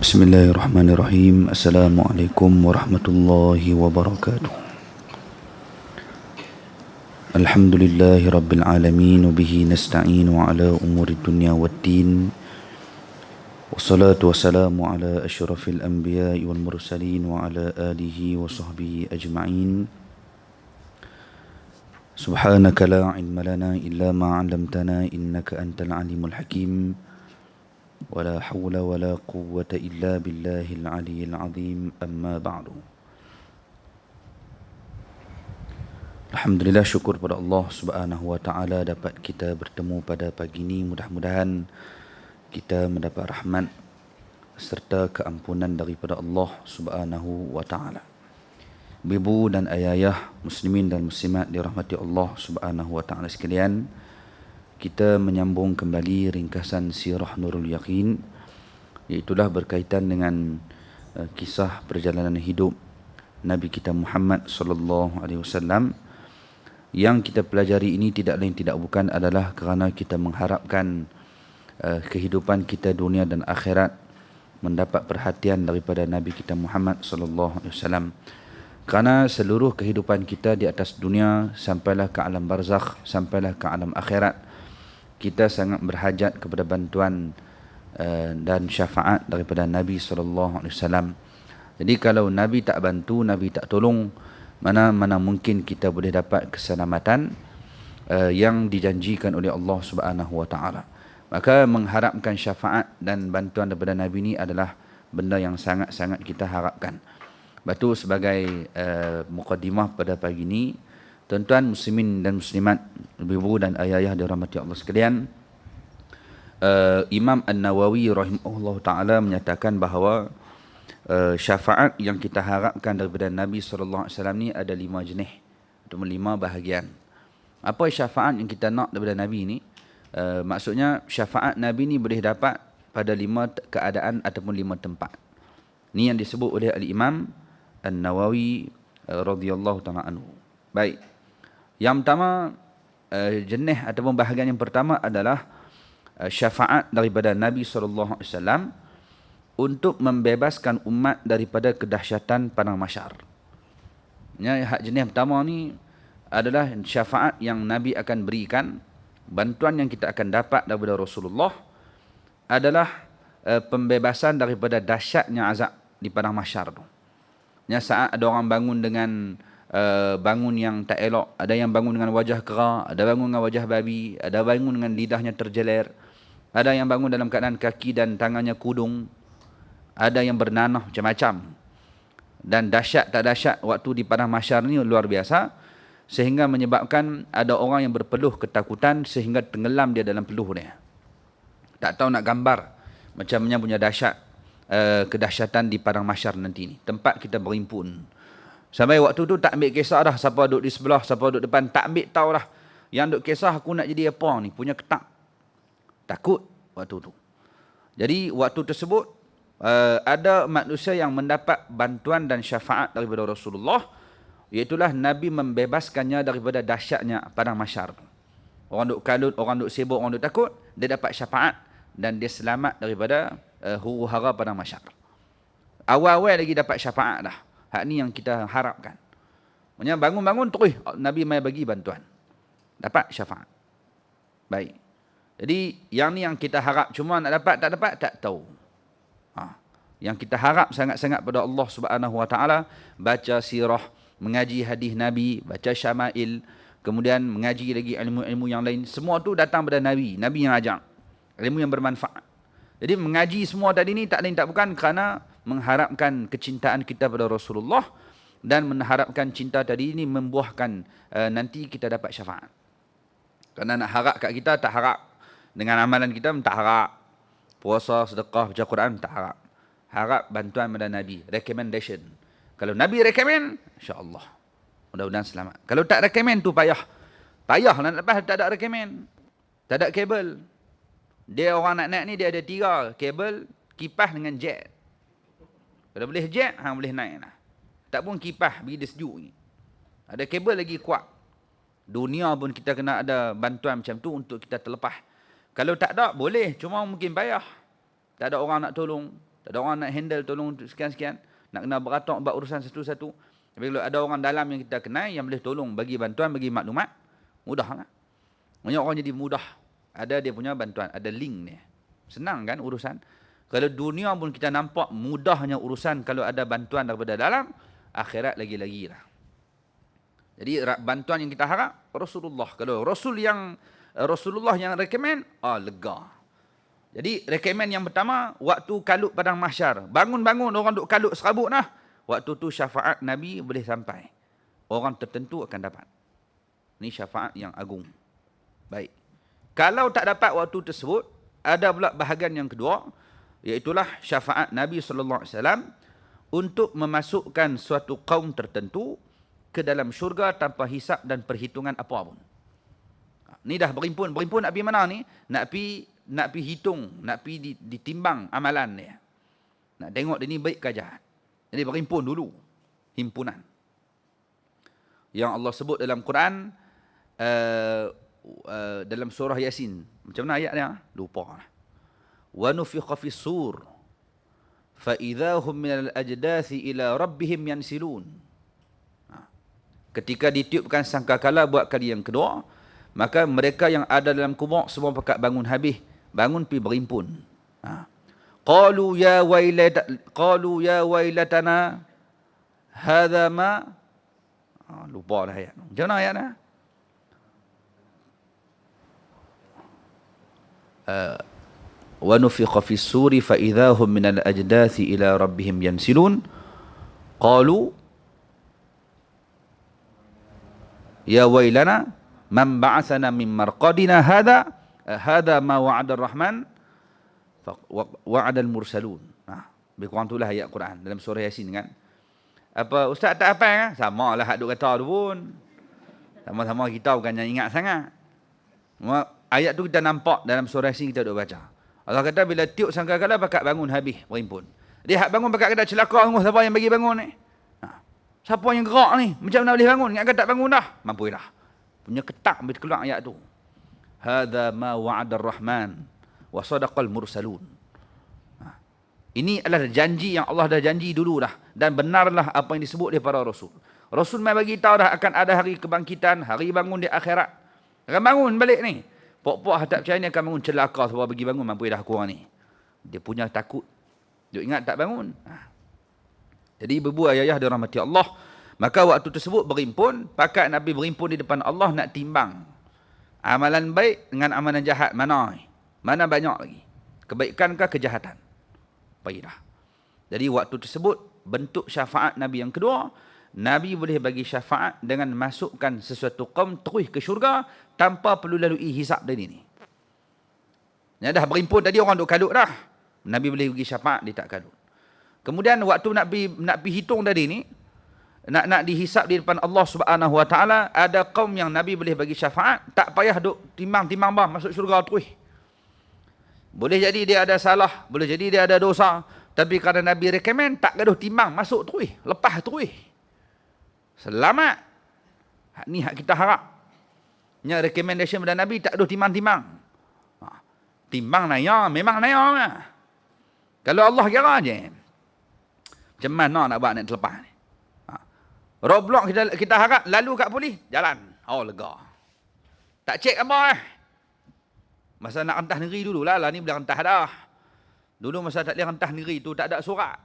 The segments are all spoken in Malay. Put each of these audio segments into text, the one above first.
Bismillahirrahmanirrahim. Assalamualaikum warahmatullahi wabarakatuh. Alhamdulillahi rabbil alamin, wabihi nasta'inu ala umuri dunya waddin. Wassalatu wassalamu ala asyrafil anbiya'i wal mursalin wa ala alihi wa sahbihi ajma'in. Subhanaka la ilma lana illa ma 'allamtana innaka antal alimul hakim. ولا حول ولا قوة إلا بالله العلي العظيم أما بعد. Alhamdulillah, syukur pada Allah Subhanahu wa taala dapat kita bertemu pada pagi ini. Mudah-mudahan kita mendapat rahmat serta keampunan daripada Allah Subhanahu wa taala. Ibu dan ayah muslimin dan muslimat dirahmati Allah Subhanahu wa taala sekalian, kita menyambung kembali ringkasan Sirah Nurul Yaqin, iaitulah berkaitan dengan kisah perjalanan hidup Nabi kita Muhammad sallallahu alaihi wasallam. Yang kita pelajari ini tidak lain tidak bukan adalah kerana kita mengharapkan kehidupan kita dunia dan akhirat mendapat perhatian daripada Nabi kita Muhammad sallallahu alaihi wasallam. Kerana seluruh kehidupan kita di atas dunia sampailah ke alam barzakh, sampailah ke alam akhirat, kita sangat berhajat kepada bantuan dan syafaat daripada Nabi SAW. Jadi kalau Nabi tak bantu, Nabi tak tolong, mana mungkin kita boleh dapat keselamatan yang dijanjikan oleh Allah Subhanahu Wa Taala. Maka mengharapkan syafaat dan bantuan daripada Nabi ini adalah benda yang sangat-sangat kita harapkan. Batu sebagai mukadimah pada pagi ini, tuan-tuan muslimin dan muslimat, ibu dan ayah dirahmati Allah sekalian, Imam An-Nawawi rahimahullah ta'ala menyatakan bahawa syafaat yang kita harapkan daripada Nabi SAW ni ada 5 jenis atau 5 bahagian. Apa syafaat yang kita nak daripada Nabi ni? Maksudnya syafaat Nabi ni boleh dapat pada 5 keadaan ataupun 5 tempat. Ni yang disebut oleh Al-Imam An-Nawawi radhiyallahu ta'ala anhu. Baik. Yang pertama, jenis ataupun bahagian yang pertama adalah syafaat daripada Nabi SAW untuk membebaskan umat daripada kedahsyatan padang mahsyar. Jenis pertama ni adalah syafaat yang Nabi akan berikan, bantuan yang kita akan dapat daripada Rasulullah adalah pembebasan daripada dahsyatnya azab di padang mahsyar tu. Saat ada orang bangun dengan bangun yang tak elok, ada yang bangun dengan wajah kera, ada bangun dengan wajah babi, ada bangun dengan lidahnya terjeler, ada yang bangun dalam keadaan kaki dan tangannya kudung, ada yang bernanah macam-macam. Dan dahsyat tak dahsyat waktu di padang mahsyar ni luar biasa, sehingga menyebabkan ada orang yang berpeluh ketakutan sehingga tenggelam dia dalam peluh dia. Tak tahu nak gambar macam mana punya dahsyat kedahsyatan di padang mahsyar nanti ni, tempat kita berhimpun. Sampai waktu tu tak ambil kisah dah siapa duduk di sebelah, siapa duduk depan, tak ambil tahu dah. Yang duduk kisah aku nak jadi apa ni, punya ketak. Takut waktu tu. Jadi waktu tersebut ada manusia yang mendapat bantuan dan syafaat daripada Rasulullah, iaitulah Nabi membebaskannya daripada dahsyatnya padang mahsyar. Orang duk kalut, orang duk sibuk, orang duk takut, dia dapat syafaat dan dia selamat daripada huru-hara padang mahsyar. Awal-awal lagi dapat syafaat dah. Hak ni yang kita harapkan. Maksudnya bangun-bangun terus Nabi mai bagi bantuan. Dapat syafaat. Baik. Jadi yang ni yang kita harap, cuma nak dapat tak dapat tak tahu. Yang kita harap sangat-sangat pada Allah Subhanahu Wa Taala, baca sirah, mengaji hadis Nabi, baca syama'il, kemudian mengaji lagi ilmu-ilmu yang lain. Semua tu datang pada Nabi. Nabi yang ajak. Ilmu yang bermanfaat. Jadi mengaji semua tadi ni tak lain tak bukan kerana mengharapkan kecintaan kita pada Rasulullah dan mengharapkan cinta tadi ini membuahkan nanti kita dapat syafaat. Kerana nak harap kat kita tak harap dengan amalan kita, tak harap puasa, sedekah, baca Quran, tak harap. Harap bantuan pada Nabi, recommendation. Kalau Nabi recommend, insya-Allah mudah-mudahan selamat. Kalau tak recommend tu payah. Payah nak lepas tak ada recommend. Tak ada kabel. Dia orang nak naik ni dia ada 3 kabel, kipas dengan jet. Kalau boleh jet, boleh naik lah. Tak pun kipas, bagi dia sejuk ni. Ada kabel lagi kuat. Dunia pun kita kena ada bantuan macam tu untuk kita terlepas. Kalau tak ada, boleh. Cuma mungkin payah. Tak ada orang nak tolong. Tak ada orang nak handle tolong sekian-sekian. Nak kena beratok buat urusan satu-satu. Tapi kalau ada orang dalam yang kita kenal, yang boleh tolong bagi bantuan, bagi maklumat, mudahlah. Banyak orang jadi mudah. Ada dia punya bantuan, ada link ni. Senang kan urusan. Kalau dunia pun kita nampak mudahnya urusan kalau ada bantuan daripada dalam, akhirat lagi-lagi lah. Jadi bantuan yang kita harap Rasulullah. Kalau Rasulullah yang recommend, lega. Jadi recommend yang pertama, waktu kalut padang mahsyar. Bangun-bangun orang duk kalut serabut dah. Waktu tu syafaat Nabi boleh sampai. Orang tertentu akan dapat. Ini syafaat yang agung. Baik. Kalau tak dapat waktu tersebut, ada pula bahagian yang kedua, iaitulah syafaat Nabi SAW untuk memasukkan suatu kaum tertentu ke dalam syurga tanpa hisap dan perhitungan apa pun. Ni dah berimpun. Berimpun nak pergi mana ni? Nak pergi hitung, nak pergi ditimbang amalan dia. Nak tengok dia ni baik ke jahat. Jadi berimpun dulu. Himpunan. Yang Allah sebut dalam Quran, dalam surah Yasin. Macam mana ayat dia? Lupa. Wa nufikha fis sur fa idza hum minal ajdathi ila rabbihim yansilun. Ketika ditiupkan sangkakala buat kali yang kedua, maka mereka yang ada dalam kubur semua pakat bangun habis, bangun pi berimpun. Qalu ya wailatana hadza ma lupa dah ayat. Macam mana ayat dah? Wa nufikha fis suri fa idza hum minal ajdathi ila rabbihim yansilun. Qalu ya wailana man ba'athana min marqadina hadha ma wa'ada ar-rahman wa'ada al-mursalun. Lebih kurang itulah ayat Quran dalam surah Yasin kan. Apa ustaz tak apa kan? Samalah hak duk kata tu pun. Sama-sama kita bukan yang ingat sangat. Ayat tu kita nampak dalam surah Yasin kita duk baca. Allah kata bila tiup sangkakala pakat bangun habis berimpun. Dia hak bangun pakat kata celaka tengok siapa yang bagi bangun ni. Siapa yang gerak ni? Macam mana boleh bangun? Ingat tak bangun dah? Mampu dah. Punya ketak bila keluar ayat tu. Hadza ma wa'ada ar-rahman wa sadaqal mursalun. Ini adalah janji yang Allah dah janji dulu dah. Dan benarlah apa yang disebut oleh para Rasul. Rasul mai bagi tahu dah akan ada hari kebangkitan, hari bangun di akhirat. Akan bangun balik ni. Pok-pok tak percaya ni akan bangun celaka sebab bagi bangun mampu dah kurang ni. Dia punya takut. Dia ingat tak bangun. Jadi ibu ayah dirahmati Allah, maka waktu tersebut berimpun, pakat Nabi berimpun di depan Allah nak timbang amalan baik dengan amalan jahat mana banyak lagi, kebaikan ke kejahatan. Baiklah. Jadi waktu tersebut bentuk syafaat Nabi yang kedua, Nabi boleh bagi syafaat dengan masukkan sesuatu kaum terus ke syurga tanpa perlu lalui hisab dari ni. Yang dah berimpun tadi orang duk kalut dah, Nabi boleh bagi syafaat dia tak kalut. Kemudian waktu nak pergi hitung tadi ni, nak dihisap di depan Allah Subhanahu Wa Taala, ada kaum yang Nabi boleh bagi syafaat, tak payah duk timbang-timbang bah masuk syurga terus. Boleh jadi dia ada salah, boleh jadi dia ada dosa, tapi kerana Nabi recommend tak gaduh timbang, masuk terus, lepas terus. Selamat. Ni hak kita harap. Nya recommendation dari Nabi tak gaduh timbang-timbang. Timbang naya, memang naya. Kalau Allah kira je. Macam mana nak buat nak terlepas ni? Roblox kita harap lalu kat polis, jalan. Lega. Tak cek apa Masa nak rentah negeri dulu lah ni boleh rentah dah. Dulu masa tak boleh rentah negeri tu tak ada surat.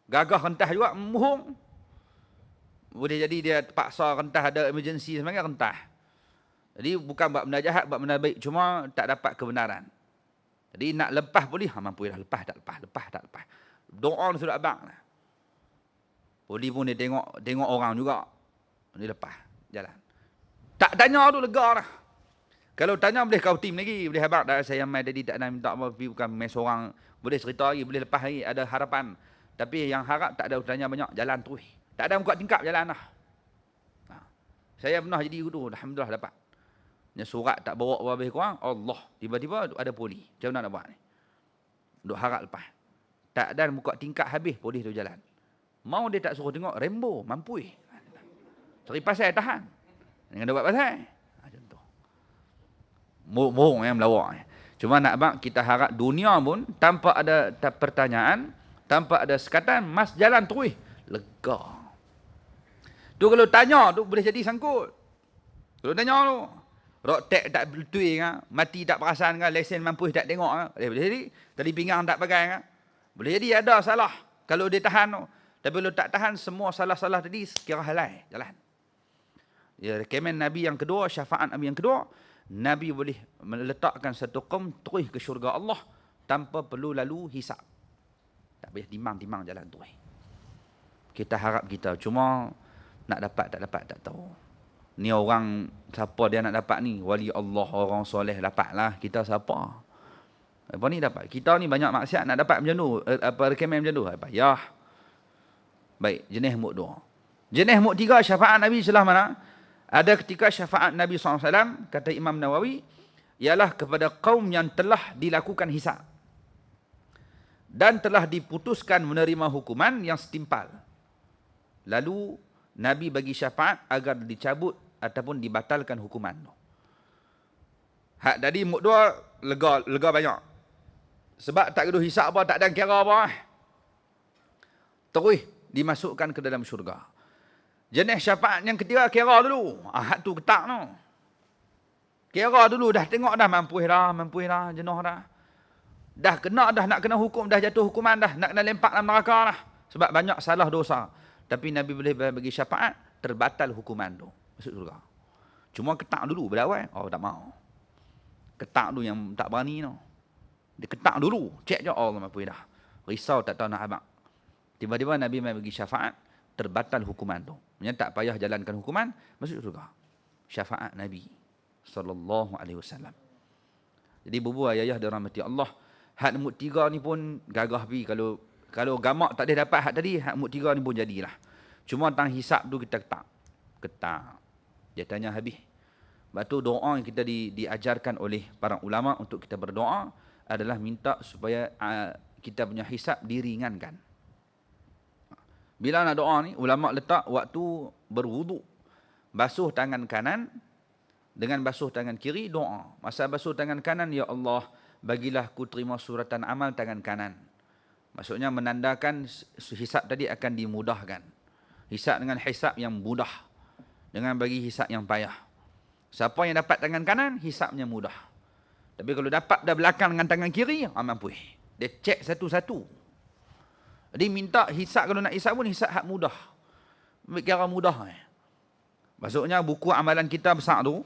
Gagah rentah juga, muhung. Boleh jadi dia terpaksa rentah, ada emergency sebenarnya rentah. Jadi bukan buat benda jahat, buat benda baik, cuma tak dapat kebenaran. Jadi nak lepas polis, mampu dah lepas tak lepas. Doa sudah abang lah. Polis pun dia tengok orang juga. Dia lepas jalan. Tak tanya tu lega dah. Kalau tanya boleh kau tim lagi, boleh habaq dah saya mai tadi tak nak minta apa, bukan mai seorang, boleh cerita lagi, boleh lepas lagi, ada harapan. Tapi yang harap tak ada tanya banyak, jalan terus. Tak ada muka tingkap, jalan dah. Saya pernah jadi tu, alhamdulillah dapat. Nya surat tak bawa lebih kurang, Allah, tiba-tiba ada polis. Macam mana nak buat ni? Duk harap lepas. Tak ada muka tingkap habis, polis tu jalan. Mau dia tak suruh tengok Rambo, mampu. Cari pasal tahan. Dengan dia buat pasal. Macam tu. Bohong yang melawak. Cuma nak abang kita harap dunia pun tanpa ada pertanyaan, tanpa ada sekatan, mas jalan terus. Lega. Tu kalau tanya tu boleh jadi sangkut. Kalau tanya tu, rok tek tak betul kan, mati tak perasan kan, lesen mampu tak tengok kan, boleh jadi. Tali pinggang tak pakai kan. Boleh jadi ada salah kalau dia tahan tu. Tapi kalau tak tahan, semua salah-salah tadi kira halal jalan. Ya, rekomen Nabi yang kedua, syafaat Nabi yang kedua, Nabi boleh meletakkan satu kaum terus ke syurga Allah tanpa perlu lalu hisap. Tak payah timang-timang jalan terus. Kita harap kita, cuma nak dapat tak dapat tak tahu. Ni orang, siapa dia nak dapat ni? Wali Allah, orang soleh dapatlah. Kita siapa? Apa ni dapat? Kita ni banyak maksiat nak dapat macam tu. Apa rekomen macam tu? Payah. Baik, jenis muk dua. Jenis muk tiga, syafaat Nabi sebelah mana? Ada ketika syafaat Nabi SAW, kata Imam Nawawi, ialah kepada kaum yang telah dilakukan hisab dan telah diputuskan menerima hukuman yang setimpal. Lalu Nabi bagi syafaat agar dicabut ataupun dibatalkan hukuman. Hak tadi muk dua lega banyak. Sebab tak kena hisab apa, tak ada kira apa. Terus dimasukkan ke dalam syurga. Jenis syafaat yang ketiga, kira dulu. Hak tu ketak tu. Kira dulu, dah tengok dah, mampu dah, jenuh dah. Dah kena dah, nak kena hukum, dah jatuh hukuman dah, nak kena lempak dalam neraka dah. Sebab banyak salah dosa. Tapi Nabi boleh bagi syafaat, terbatal hukuman tu. Masuk syurga. Cuma ketak dulu, berawal. Oh, tak mau. Ketak tu yang tak berani tu. Dia ketak dulu, cek je, Allah mampu dah. Risau tak tahu nak abang. Tiba-tiba Nabi bagi syafaat, terbatal hukuman tu. Maksudnya tak payah jalankan hukuman, masuk syurga. Syafaat Nabi sallallahu alaihi wasallam. Jadi bubu ayah dirahmati Allah, hak nombor 3 ni pun gagah pi, kalau gamak tak ada dapat hak tadi, hak nombor 3 ni pun jadilah. Cuma tentang hisap tu kita ketak. Dia tanya habis. Sebab tu doa yang kita diajarkan oleh para ulama untuk kita berdoa adalah minta supaya kita punya hisap diringankan. Bila nak doa ni, ulama letak waktu berwuduk. Basuh tangan kanan dengan basuh tangan kiri, doa. Masa basuh tangan kanan, ya Allah, bagilah ku terima suratan amal tangan kanan. Maksudnya menandakan hisap tadi akan dimudahkan. Hisap dengan hisap yang mudah. Dengan bagi hisap yang payah. Siapa yang dapat tangan kanan, hisapnya mudah. Tapi kalau dapat dah belakang dengan tangan kiri, mampu. Dia cek satu-satu. Jadi minta hisap, kalau nak hisap pun hisap hak mudah. Kira mudah. Maksudnya buku amalan kita besar tu.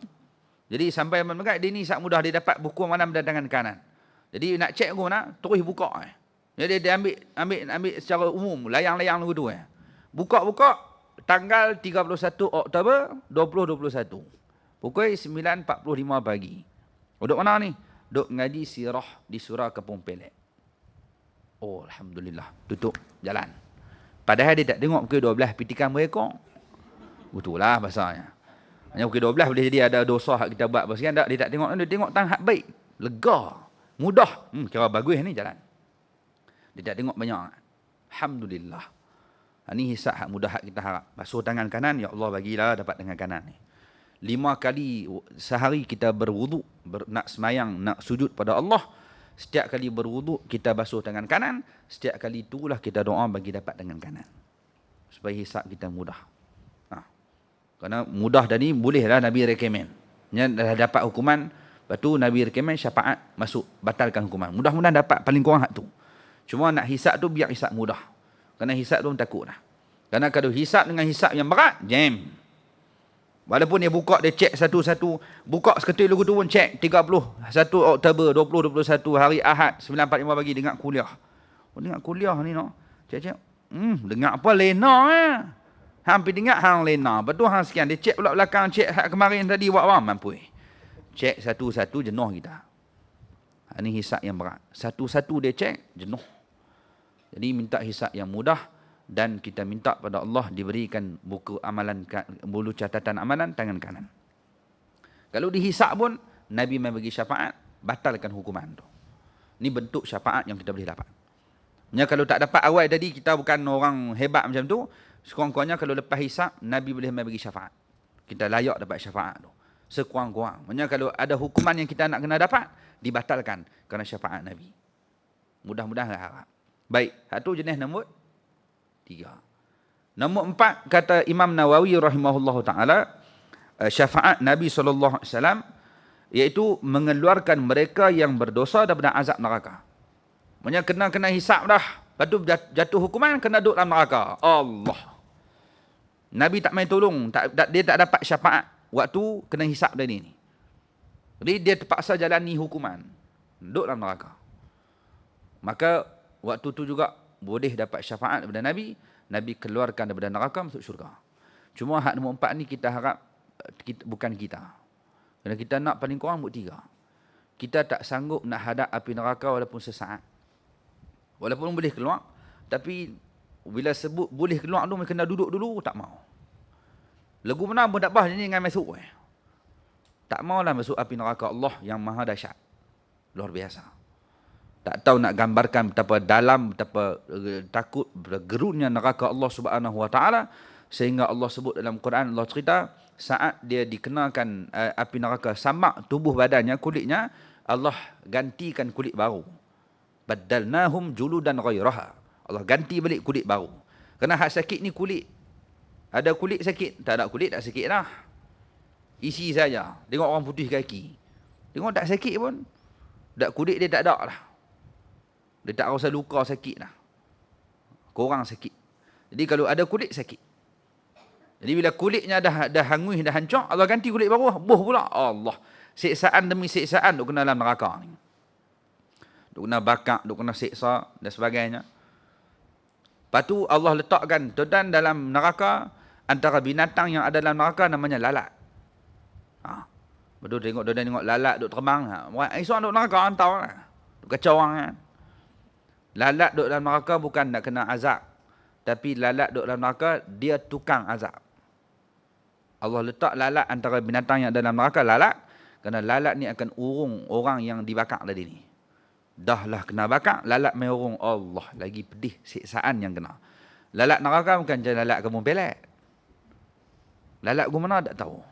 Jadi sampai dia ni hisap mudah, dia dapat buku amalan pada tangan kanan. Jadi nak cek pun nak, terus buka. Jadi dia ambil secara umum, layang-layang tu. Buka-buka tanggal 31 Oktober 2021. Pukul 9.45 pagi. Duduk mana ni? Duduk ngaji sirah di surah Kampung Pelek. Oh, Alhamdulillah. Tutup jalan. Padahal dia tak tengok pukul 12 pitikan mereka. Betul lah bahasanya. Hanya pukul 12 boleh jadi ada dosa hak kita buat. Bahasanya dia tak tengok. Dia tengok tang hak baik. Lega. Mudah. Kira bagus ni jalan. Dia tak tengok banyak. Alhamdulillah. Ini hisap hak mudah hak kita harap. Basuh tangan kanan. Ya Allah bagilah dapat tangan kanan ni. 5 kali sehari kita berwuduk. Nak semayang, nak sujud pada Allah. Setiap kali berwuduk, kita basuh tangan kanan. Setiap kali itulah kita doa bagi dapat tangan kanan. Supaya hisap kita mudah. Kerana mudah tadi, bolehlah Nabi rekomen. Dah dapat hukuman, lepas tu Nabi rekomen syafaat, masuk, batalkan hukuman. Mudah-mudahan dapat paling kurang hak tu. Cuma nak hisap tu, biar hisap mudah. Kerana hisap tu takut dah. Kerana kalau hisap dengan hisap yang berat, jam. Walaupun dia buka, dia cek satu-satu. Buka seketul lagu tu pun cek. 31 Oktober 2021, hari Ahad, 9.45 pagi, dengar kuliah. Oh, dengar kuliah ni no. Cek-cek. Dengar apa? Lena hampir dengar hang lena. Lepas tu hang sekian. Dia cek pula belakang, cek hak kemarin tadi buat apa? Mampu. Cek satu-satu, jenuh kita. Ini hisap yang berat. Satu-satu dia cek, jenuh. Jadi minta hisap yang mudah. Dan kita minta pada Allah diberikan buku amalan, bulu catatan amalan tangan kanan. Kalau dihisap pun, Nabi membagi syafaat, batalkan hukuman tu. Ini bentuk syafaat yang kita boleh dapat. Kalau tak dapat awal tadi, kita bukan orang hebat macam tu, sekurang-kurangnya kalau lepas hisap, Nabi boleh membagi syafaat. Kita layak dapat syafaat tu. Sekurang-kurang. Maksudnya kalau ada hukuman yang kita nak kena dapat, dibatalkan kerana syafaat Nabi. Mudah-mudahan harap. Baik, satu jenis nombor 3. Nombor 4 kata Imam Nawawi rahimahullahu taala, syafaat Nabi SAW iaitu mengeluarkan mereka yang berdosa daripada azab neraka. Maksudnya kena hisap dah, lepas tu jatuh hukuman kena duduk dalam neraka. Allah. Nabi tak main tolong, dia tak dapat syafaat waktu kena hisap dari ni. Jadi dia terpaksa jalani hukuman, duduk dalam neraka. Maka waktu tu juga boleh dapat syafaat daripada Nabi. Nabi keluarkan daripada neraka masuk syurga. Cuma hak nombor 4 ni kita harap bukan kita. Kerana kita nak paling kurang nombor 3. Kita tak sanggup nak hadap api neraka walaupun sesaat. Walaupun boleh keluar, tapi bila sebut boleh keluar tu kena duduk dulu, tak mau. Lagu mana pun tak apa, ni dengan masuk. Tak maulah masuk api neraka Allah yang maha dahsyat. Luar biasa. Tak tahu nak gambarkan betapa dalam, betapa takut, gerunnya neraka Allah Subhanahu Wa Taala, sehingga Allah sebut dalam Quran, Allah cerita saat dia dikenakan api neraka samak tubuh badannya, kulitnya, Allah gantikan kulit baru. Baddalnahum juludan ghairaha. Allah ganti balik kulit baru. Kerana hak sakit ni kulit. Ada kulit sakit, tak ada kulit tak sakit dah. Isi saja. Tengok orang putih kaki. Tengok tak sakit pun. Tak kulit dia tak ada lah. Dia tak rasa luka sakit lah. Korang sakit. Jadi kalau ada kulit sakit. Jadi bila kulitnya dah hangus, dah hancur, Allah ganti kulit baru, boh pula. Allah. Siksaan demi siksaan duk kena dalam neraka ni. Duk kena bakar, duk kena siksa dan sebagainya. Lepas tu Allah letakkan dan dalam neraka, antara binatang yang ada dalam neraka namanya lalat. Betul tengok lalat duk terbang. Esok duk neraka hantar lah. Duk kacau orang kan. Lalat duk dalam neraka bukan nak kena azab. Tapi lalat duk dalam neraka, dia tukang azab. Allah letak lalat antara binatang yang ada dalam neraka, lalat. Kerana lalat ni akan urung orang yang dibakar tadi ni. Dah lah kena bakar, lalat main urung. Allah, lagi pedih siksaan yang kena. Lalat neraka bukan je lalat kampung pelet. Lalat ke mana tak tahu.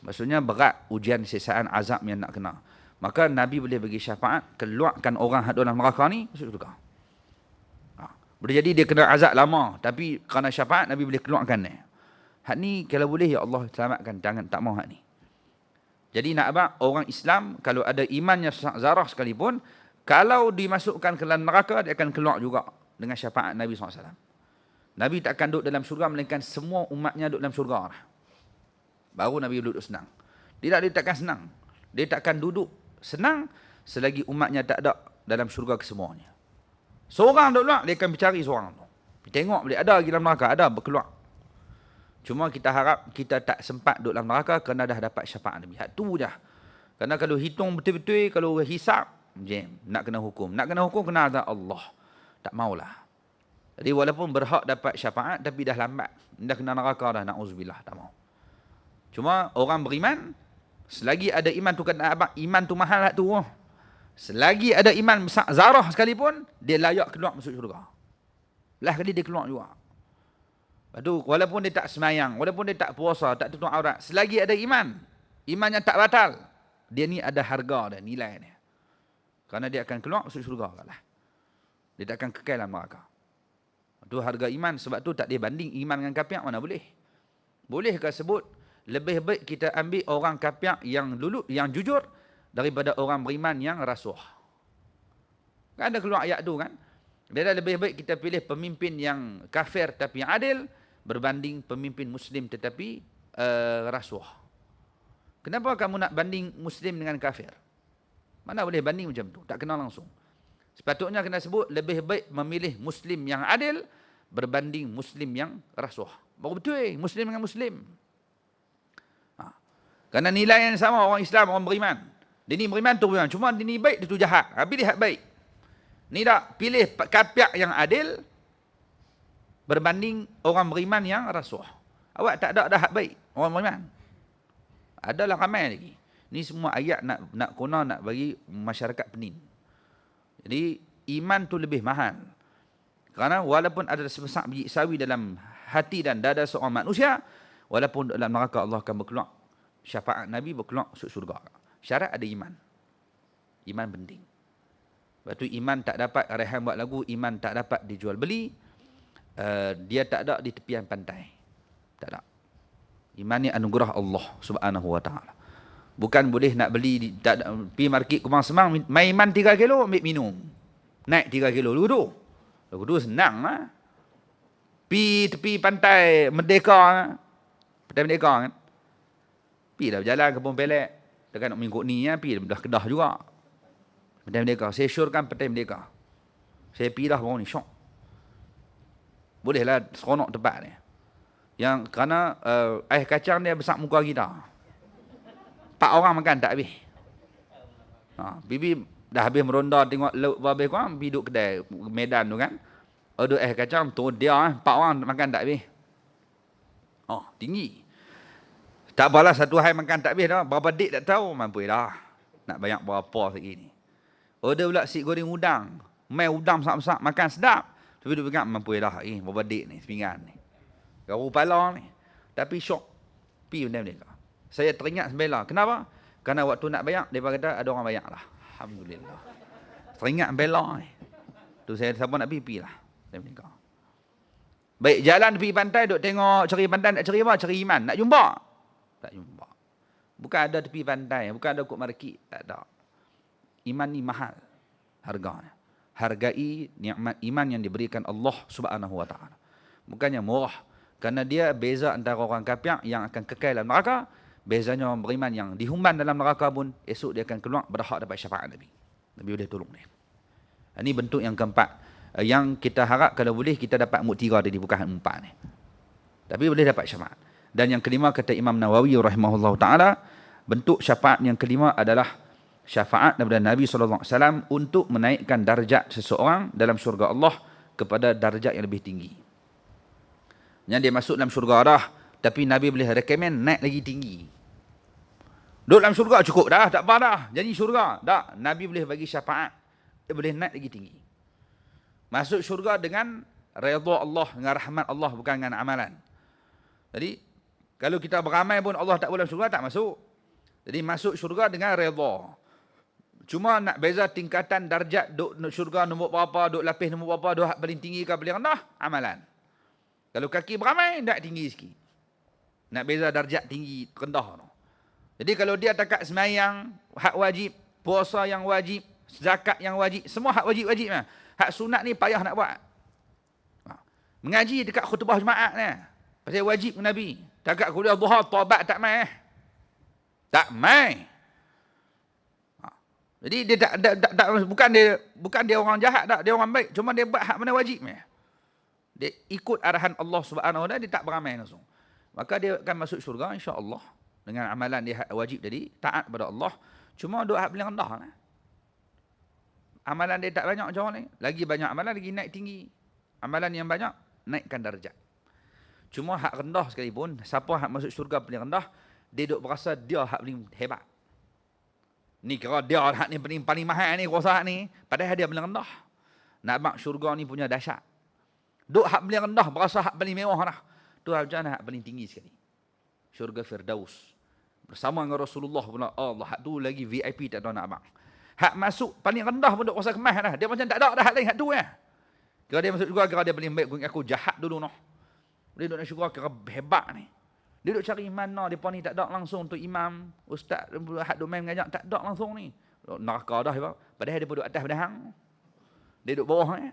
Maksudnya berat ujian siksaan azab yang nak kena. Maka Nabi boleh bagi syafaat, keluarkan orang yang dalam neraka ni, masuk syurga. Boleh jadi dia kena azab lama, tapi kerana syafaat Nabi boleh keluarkan ni. Hak ni kalau boleh ya Allah selamatkan, jangan tak mau hak ni. Jadi nak abang orang Islam kalau ada imannya zarah sekalipun, kalau dimasukkan ke dalam neraka dia akan keluar juga dengan syafaat Nabi SAW. Nabi tak akan duduk dalam syurga melainkan semua umatnya duduk dalam syurga lah. Baru Nabi duduk senang. Dia takkan senang. Dia takkan duduk senang selagi umatnya tak ada dalam syurga kesemuanya. Seorang duduk dia akan mencari seorang tu. Tengok boleh ada lagi dalam neraka, ada berkeluar. Cuma kita harap kita tak sempat duduk dalam neraka kerana dah dapat syafaat Nabi. Hak tu je. Kerana kalau hitung betul-betul, kalau hisap, nak kena hukum. Nak kena hukum kena azab Allah. Tak maulah. Jadi walaupun berhak dapat syafaat tapi dah lambat. Dah kena neraka dah, na'udzubillah, tak mau. Cuma orang beriman, selagi ada iman tu kata abang, iman tu mahal hak tu. Selagi ada iman besar zarah sekalipun, dia layak keluar masuk syurga. Lah kali dia keluar juga. Lepas tu, walaupun dia tak semayang, walaupun dia tak puasa, tak tutup aurat, selagi ada iman, imannya tak batal, dia ni ada harga dan nilai dia. Kerana dia akan keluar masuk syurga lah. Dia tak akan kekal dalam neraka. Itu harga iman. Sebab tu tak dia banding iman dengan kafir mana boleh. Bolehkah sebut lebih baik kita ambil orang kafir yang lulu, yang jujur daripada orang beriman yang rasuah. Kan ada keluar ayat tu kan. Dia lebih baik kita pilih pemimpin yang kafir tapi adil berbanding pemimpin muslim tetapi rasuah. Kenapa kamu nak banding muslim dengan kafir? Mana boleh banding macam tu? Tak kenal langsung. Sepatutnya kena sebut lebih baik memilih muslim yang adil berbanding muslim yang rasuah. Baru betul muslim dengan muslim. Kerana nilai yang sama orang Islam, orang beriman. Dia ni beriman tu beriman. Cuma dia ni baik, dia tu jahat. Pilih hak baik. Ni tak pilih kafir yang adil berbanding orang beriman yang rasuah. Awak tak ada hak baik orang beriman. Adalah ramai lagi. Ni semua ayat nak bagi masyarakat pening. Jadi iman tu lebih mahal. Kerana walaupun ada sebesar biji sawi dalam hati dan dada seorang manusia, walaupun dalam neraka Allah akan berkeluar. Syafaat Nabi berkeluar masuk syurga. Syarat ada iman. Iman penting. Lepas tu iman tak dapat, Rehan buat lagu, iman tak dapat dijual beli. Dia tak ada di tepian pantai. Tak ada. Iman ni anugerah Allah Subhanahu wa taala. Bukan boleh nak beli tak ada, pergi market Kumang Semang, main iman 3 kilo ambil minum. Naik 3 kilo lagu tu. Lagu tu senang lah. Pergi tepi pantai Merdeka. Pantai Merdeka kan. Pergi dah berjalan ke Kebun Pelek. Dekat nak minggu ni ya, pergi dah Kedah juga. Pantai Merdeka. Saya syorkan Pantai Merdeka. Saya pergi dah baru ni, syok. Bolehlah seronok tempat ni. Yang kerana ais kacang dia besar muka kita. 4 orang makan tak habis. Bibi dah habis meronda tengok laut habis korang, pergi duduk kedai Medan tu kan. Ada ais kacang tu dia 4 orang makan tak habis. Tinggi. Tak apalah satu hari makan tak habis dah. Berapa dik tak tahu, mampu dah. Nak banyak berapa segini. Ada pula si goreng udang. Mai udang besar-besar makan sedap. Tapi dia pegang mampu dah. Berapa dik ni sepinggan ni. Garu pala ni. Tapi syok. Pi benda mereka. Saya teringat sembela. Kenapa? Kerana waktu nak bayar, dia kata ada orang bayar lah. Alhamdulillah. Teringat bela ni. Tu saya siapa nak pergi lah. Saya menikah. Baik, jalan pergi pantai, duk tengok cari pantai, nak cari apa? Cari iman. Nak jumpa? Tak jumpa. Bukan ada tepi pantai, bukan ada kot market. Tak ada. Iman ni mahal harganya. Hargai nikmat iman yang diberikan Allah Subhanahu wa taala. Bukannya murah. Kerana dia beza antara orang kafir yang akan kekal dalam neraka, bezanya orang beriman yang dihumban dalam neraka pun esok dia akan keluar berhak dapat syafaat Nabi. Nabi boleh tolong dia. Ini bentuk yang keempat. Yang kita harap kalau boleh kita dapat muktiga tadi, bukan 4 ni. Tapi boleh dapat syafaat. Dan yang kelima kata Imam Nawawi rahimahullah taala, bentuk syafaat yang kelima adalah syafaat daripada Nabi SAW untuk menaikkan darjat seseorang dalam syurga Allah kepada darjat yang lebih tinggi. Yang dia masuk dalam syurga dah, tapi Nabi boleh recommend naik lagi tinggi. Duduk dalam syurga cukup dah, tak apa dah. Jadi syurga, tak. Nabi boleh bagi syafaat. Dia boleh naik lagi tinggi. Masuk syurga dengan redha Allah, dengan rahmat Allah, bukan dengan amalan. Jadi, kalau kita beramal pun Allah tak boleh syurga, tak masuk. Jadi, masuk syurga dengan redha. Cuma nak beza tingkatan darjat, duk syurga nombor berapa, duk lapis nombor berapa, duk paling tinggi ke paling rendah, amalan. Kalau kaki beramal, nak tinggi sikit. Nak beza darjat tinggi, rendah. Jadi kalau dia takat semayang, hak wajib, puasa yang wajib, zakat yang wajib, semua hak wajib-wajib. Hak sunat ni payah nak buat. Mengaji dekat khutbah Jumaat ni. Pasal wajib Nabi. Takat kuliah duha, taubat tak mai. Tak mai. Jadi dia bukan dia orang jahat tak, dia orang baik. Cuma dia buat hak mana wajib ni. Dia ikut arahan Allah Subhanahu wa taala, dia tak beramal langsung. Maka dia akan masuk syurga insya-Allah dengan amalan dia wajib tadi, taat kepada Allah. Cuma doa hak paling rendah lah. Amalan dia tak banyak macam ni. Lagi banyak amalan lagi naik tinggi. Amalan yang banyak naikkan darjat. Cuma hak rendah sekalipun, siapa hak masuk syurga paling rendah, dia duk berasa dia hak paling hebat. Ni kira dia hak ni paling mahal ni kuasa hak ni, padahal dia paling rendah. Nak mak syurga ni punya dahsyat. Duk hak paling rendah berasa hak paling mewah dah. Tu hak hak paling tinggi sekali. Syurga Firdaus. Bersama dengan Rasulullah pula. Allah, hak tu lagi VIP tak tahu nak abang. Hak masuk paling rendah pun duk rasa kemas dah. Dia macam tak ada dah hak lain hak tu ya. Kira dia masuk syurga, kira dia paling baik. Aku jahat dulu noh. Dia duk nak syurga kira hebat ni. Dia duk cari mana depa ni tak ada langsung tu imam, ustaz hak duk main mengajak tak ada langsung ni. Neraka dah dia. Padahal dia duk atas pedang. Dia duk bawah ni.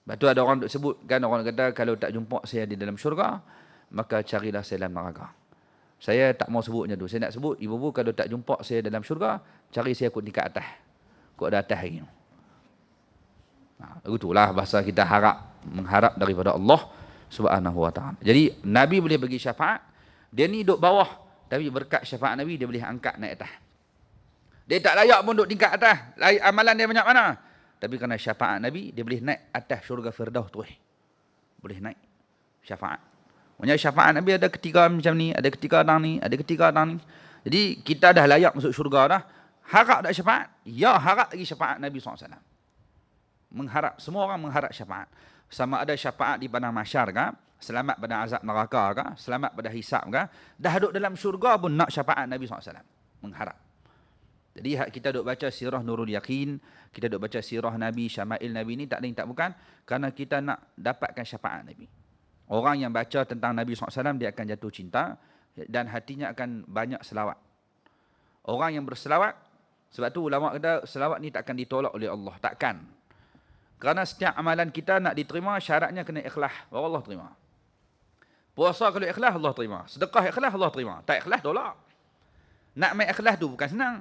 Lepas tu ada orang duk sebut kan, orang kata kalau tak jumpa saya di dalam syurga, maka carilah saya dalam neraka. Saya tak mau sebutnya tu. Saya nak sebut, ibu-ibu kalau tak jumpa saya dalam syurga, cari saya kot tingkat atas. Kot ada atas hari. Itulah bahasa kita mengharap daripada Allah Subhanahu wa taala. Jadi Nabi boleh bagi syafaat, dia ni duduk bawah, tapi berkat syafaat Nabi dia boleh angkat naik atas. Dia tak layak pun duduk tingkat atas. Amalan dia banyak mana? Tapi kerana syafaat Nabi, dia boleh naik atas syurga Firdaus tu. Boleh naik syafaat. Maksudnya syafaat Nabi ada ketiga macam ni, ada ketiga orang ni, ada ketiga orang ni. Jadi kita dah layak masuk syurga dah. Harap tak syafaat? Ya, harap lagi syafaat Nabi SAW. Mengharap, semua orang mengharap syafaat. Sama ada syafaat di padang mahsyar ke, selamat pada azab neraka ke, selamat pada hisab ke, dah duduk dalam syurga pun nak syafaat Nabi SAW. Mengharap. Jadi kita duk baca sirah Nurul Yaqin, kita duk baca sirah Nabi, Syama'il Nabi ni tak lain tak bukan kerana kita nak dapatkan syafaat Nabi. Orang yang baca tentang Nabi SAW, dia akan jatuh cinta dan hatinya akan banyak selawat. Orang yang berselawat, sebab tu ulama kata selawat ni takkan ditolak oleh Allah, takkan. Kerana setiap amalan kita nak diterima, syaratnya kena ikhlas, baru Allah terima. Puasa kalau ikhlas, Allah terima. Sedekah ikhlas, Allah terima. Tak ikhlas, tolak. Nak main ikhlas tu bukan senang.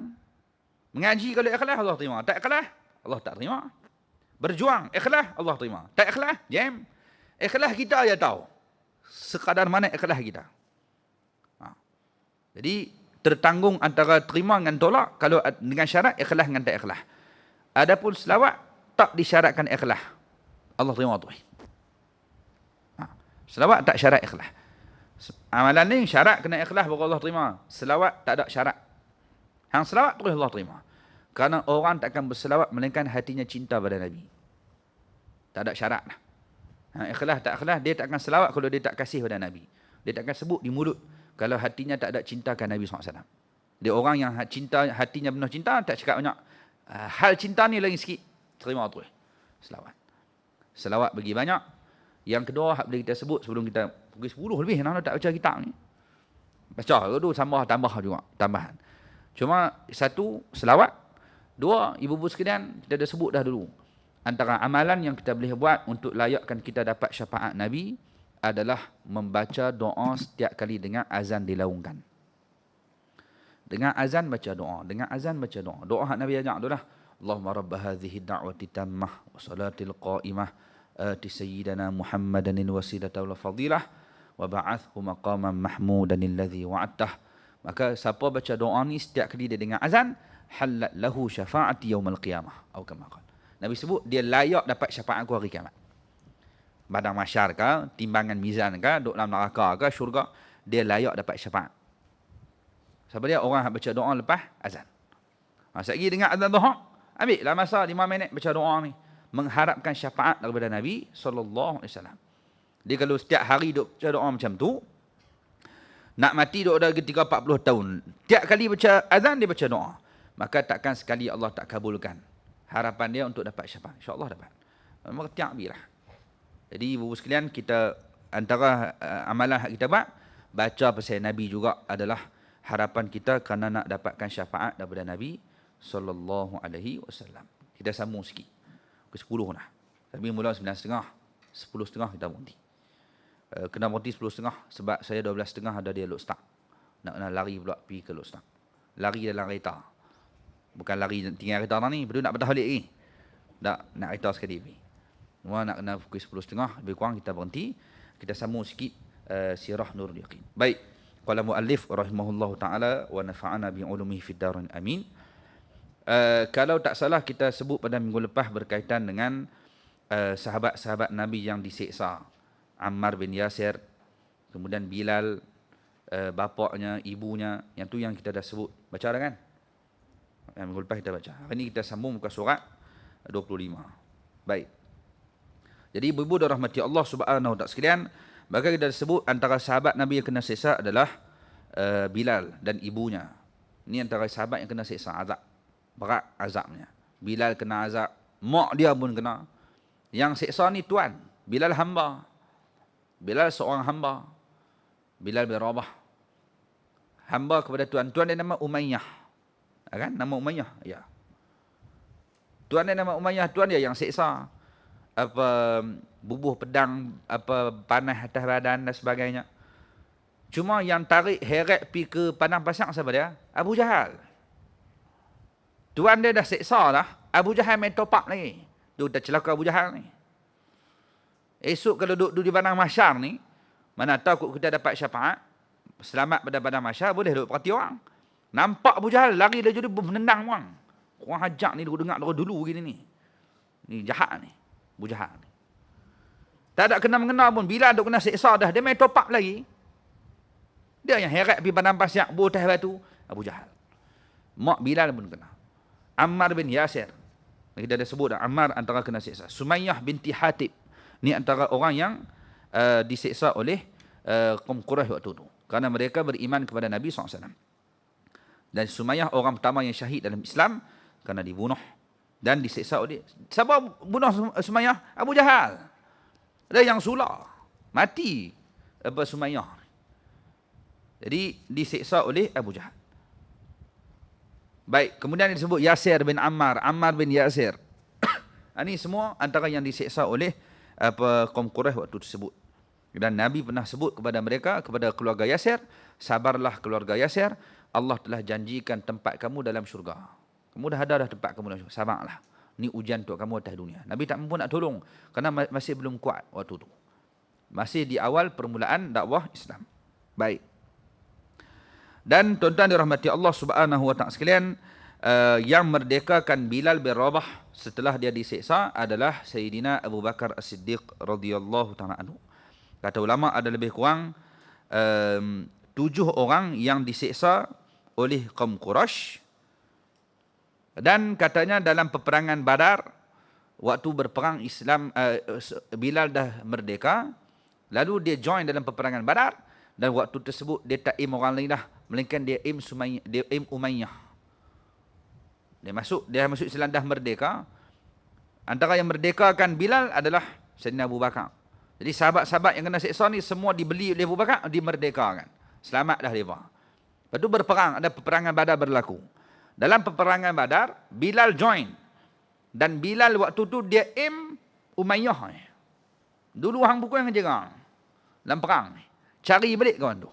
Mengaji kalau ikhlas, Allah terima. Tak ikhlas, Allah tak terima. Berjuang, ikhlas, Allah terima. Tak ikhlas, jam. Ikhlas kita aja tahu sekadar mana ikhlas kita. Jadi tertanggung antara terima dengan tolak kalau dengan syarat ikhlas dengan tak ikhlas. Adapun selawat tak disyaratkan ikhlas, Allah terima tu. Selawat tak syarat ikhlas. Amalan ni syarat kena ikhlas baru Allah terima. Selawat tak ada syarat. Hang selawat terus Allah terima. Kerana orang takkan berselawat melainkan hatinya cinta pada Nabi. Tak ada syarat lah. Ikhlas tak ikhlas, dia tak akan selawat kalau dia tak kasih pada Nabi. Dia tak akan sebut di mulut kalau hatinya tak ada cintakan Nabi SAW. Dia orang yang cinta, hatinya penuh cinta, tak cakap banyak. Hal cinta ni lagi sikit, terima terus. Selawat. Selawat bagi banyak. Yang kedua, hak boleh kita sebut sebelum kita pukul 10 lebih, nak tak baca kitab ni. Baca tu tambah juga, tambahan. Cuma satu, selawat. Dua, ibu-ibu sekalian, kita dah sebut dah dulu. Antara amalan yang kita boleh buat untuk layakkan kita dapat syafaat Nabi adalah membaca doa setiap kali dengan azan dilaungkan. Dengan azan baca doa, dengan azan baca doa. Doa hak Nabi ajak tu lah. Allahumma rabb hadhihi da'wati tammah wa salatil qa'imah ati sayyidana Muhammadanil wasilata wal fadilah wa ba'athhu maqaman mahmudan alladhi wa'adtah. Maka siapa baca doa ni setiap kali dia dengar azan, halat lahu syafa'ati yaumal qiyamah atau kama qala. Nabi sebut dia layak dapat syafaat aku hari kiamat. Padang mahsyar ke, timbangan mizan ke, duduk dalam neraka ke, syurga, dia layak dapat syafaat. Sebab dia orang yang baca doa lepas azan. Sekali dengar azan duha, ambillah masa 5 minit baca doa ni, mengharapkan syafaat daripada Nabi sallallahu alaihi wasallam. Dia kalau setiap hari duduk baca doa macam tu, nak mati duduk dah 30-40 tahun, tiap kali baca azan dia baca doa, maka takkan sekali Allah tak kabulkan harapan dia untuk dapat syafaat. InsyaAllah dapat. Memang tiap bilah. Jadi ibu sekalian, kita antara amalan yang kita buat, baca pasal Nabi juga adalah harapan kita kerana nak dapatkan syafaat daripada Nabi sallallahu alaihi wasallam. Kita sambung sikit. Pukul 10 dah. Tapi mula 9.30, 10.30 kita berhenti. Kena berhenti 10.30 sebab saya 12.30 ada dia load start. Nak lari pula pergi ke load start. Lari dalam kereta. Bukan lari tinggal kereta ni, betul nak patah balik lagi. Tak, nak kereta sekali pergi. Semua nak kena pukul 10.30, lebih kurang kita berhenti. Kita sambung sikit sirah Nurul Yaqin. Baik. Qala muallif rahimahullahu taala wa nafa'ana bi ulumihi fid darin amin. Kalau tak salah kita sebut pada minggu lepas berkaitan dengan sahabat-sahabat Nabi yang diseksa. Ammar bin Yasir, kemudian Bilal, bapaknya, ibunya, yang tu yang kita dah sebut. Baca dah kan? Yang minggu lepas kita baca. Hari ini kita sambung muka surat 25. Baik. Jadi ibu-ibu dan rahmati Allah subhanahu wa ta'ala sekalian, maka kita sebut antara sahabat Nabi yang kena seksa adalah Bilal dan ibunya. Ini antara sahabat yang kena seksa, azab. Berat azabnya. Bilal kena azab, mak dia pun kena. Yang seksa ni tuan, Bilal hamba. Bilal seorang hamba. Bilal bin Rabah. Hamba kepada tuan. Tuan dia nama Umayyah. Kan? Nama Umayyah. Ya. Tuan dia nama Umayyah. Tuan dia yang seksa. Bubuh pedang, panas atas badan dan sebagainya. Cuma yang tarik heret pergi ke padang pasang siapa dia? Abu Jahal. Tuan dia dah seksa dah. Abu Jahal main topak lagi. Dia dah celaka Abu Jahal ni. Esok kalau duduk di padang mahsyar ni, mana tahu kita dapat syafaat, selamat pada padang mahsyar, boleh duduk perhati orang. Nampak Abu Jahal lari dia jadi menendang orang. Orang hajak ni dia dengar dulu gini ni. Ni jahat ni. Abu Jahal ni. Tak ada kena-mengena pun. Bila duk kena seksa dah, dia main topak lagi. Dia yang heret pergi padang pasir, botah batu. Abu Jahal. Mak Bilal pun kena. Ammar bin Yasir. Kita dah sebut dah, Ammar antara kena seksa. Sumayyah binti Hatib. Ni antara orang yang diseksa oleh kaum Quraisy waktu itu. Kerana mereka beriman kepada Nabi SAW. Dan Sumayyah orang pertama yang syahid dalam Islam kerana dibunuh dan diseksa oleh. Siapa bunuh Sumayyah? Abu Jahal. Ada yang sulah. Mati Sumayyah. Jadi diseksa oleh Abu Jahal. Baik, kemudian disebut Yasir bin Ammar, Ammar bin Yasir. Ini semua antara yang diseksa oleh kaum Quraisy waktu tersebut. Dan Nabi pernah sebut kepada mereka, kepada keluarga Yasir, sabarlah keluarga Yasir, Allah telah janjikan tempat kamu dalam syurga. Kamu dah ada tempat kamu dalam syurga, sabarlah. Ini ujian untuk kamu atas dunia. Nabi tak mampu nak tolong kerana masih belum kuat waktu itu. Masih di awal permulaan dakwah Islam. Baik. Dan tuan-tuan dirahmati Allah Subhanahu wa taala sekalian, yang merdekakan Bilal bin Rabah setelah dia diseksa adalah Sayyidina Abu Bakar As-Siddiq radhiyallahu taala anhu. Kata ulama ada lebih kurang 7 orang yang diseksa oleh kaum Quraisy. Dan katanya dalam peperangan Badar, waktu berperang Islam, Bilal dah merdeka, lalu dia join dalam peperangan Badar, dan waktu tersebut dia tak aim orang lain dah, melainkan dia aim Umayyah. Dia masuk Islam dah merdeka. Antara yang merdekakan Bilal adalah Sayyidina Abu Bakar. Jadi sahabat-sahabat yang kena seksa ni semua dibeli oleh Abu Bakar, dimerdekakan. Selamat dah mereka. Lepas tu berperang, ada peperangan Badar berlaku. Dalam peperangan Badar, Bilal join. Dan Bilal waktu tu dia aim Umayyah. Dulu hang pukul yang jerang. Dalam perang. Cari balik kawan tu.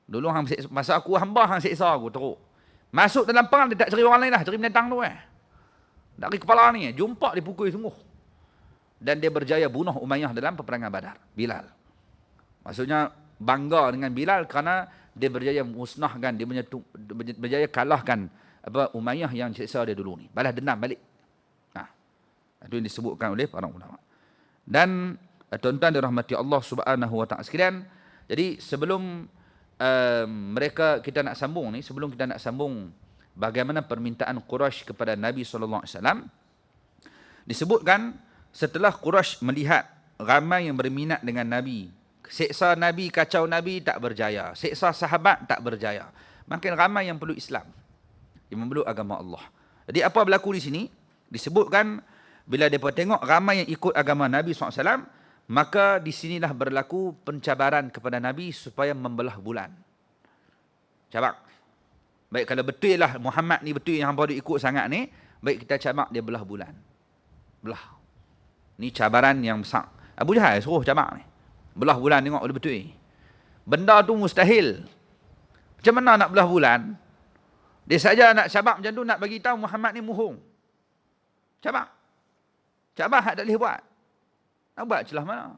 Dulu hang masa aku hamba hang seksa aku teruk. Masuk dalam perang dia tak cari orang lain dah, cari binatang tu dari kepala ni, jumpa dipukul sungguh. Dan dia berjaya bunuh Umayyah dalam peperangan Badar, Bilal. Maksudnya bangga dengan Bilal kerana dia berjaya musnahkan, dia berjaya kalahkan Umayyah yang seksa dia dulu ni. Balas dendam balik. Itu yang disebutkan oleh para ulama. Dan tuan-tuan dirahmati Allah Subhanahu wa taala sekalian, jadi sebelum kita nak sambung bagaimana permintaan Quraisy kepada Nabi sallallahu alaihi wasallam, disebutkan setelah Quraisy melihat ramai yang berminat dengan Nabi, seksa Nabi, kacau Nabi tak berjaya, seksa sahabat tak berjaya, makin ramai yang peluk Islam, yang memeluk agama Allah. Jadi apa berlaku di sini? Disebutkan bila mereka tengok ramai yang ikut agama Nabi SAW, maka di sinilah berlaku pencabaran kepada Nabi supaya membelah bulan. Cabak. Baik, kalau betul lah Muhammad ni betul yang hampa dia ikut sangat ni, baik kita cabak dia belah bulan. Belah. Ni cabaran yang besar. Abu Jahal suruh cabak ni. Belah bulan, tengok boleh betul. Benda tu mustahil. Macam mana nak belah bulan? Dia saja nak cabak macam tu, nak bagi tahu Muhammad ni muhung. Cabak. Cabak hak tak boleh buat. Nak buat celah mana?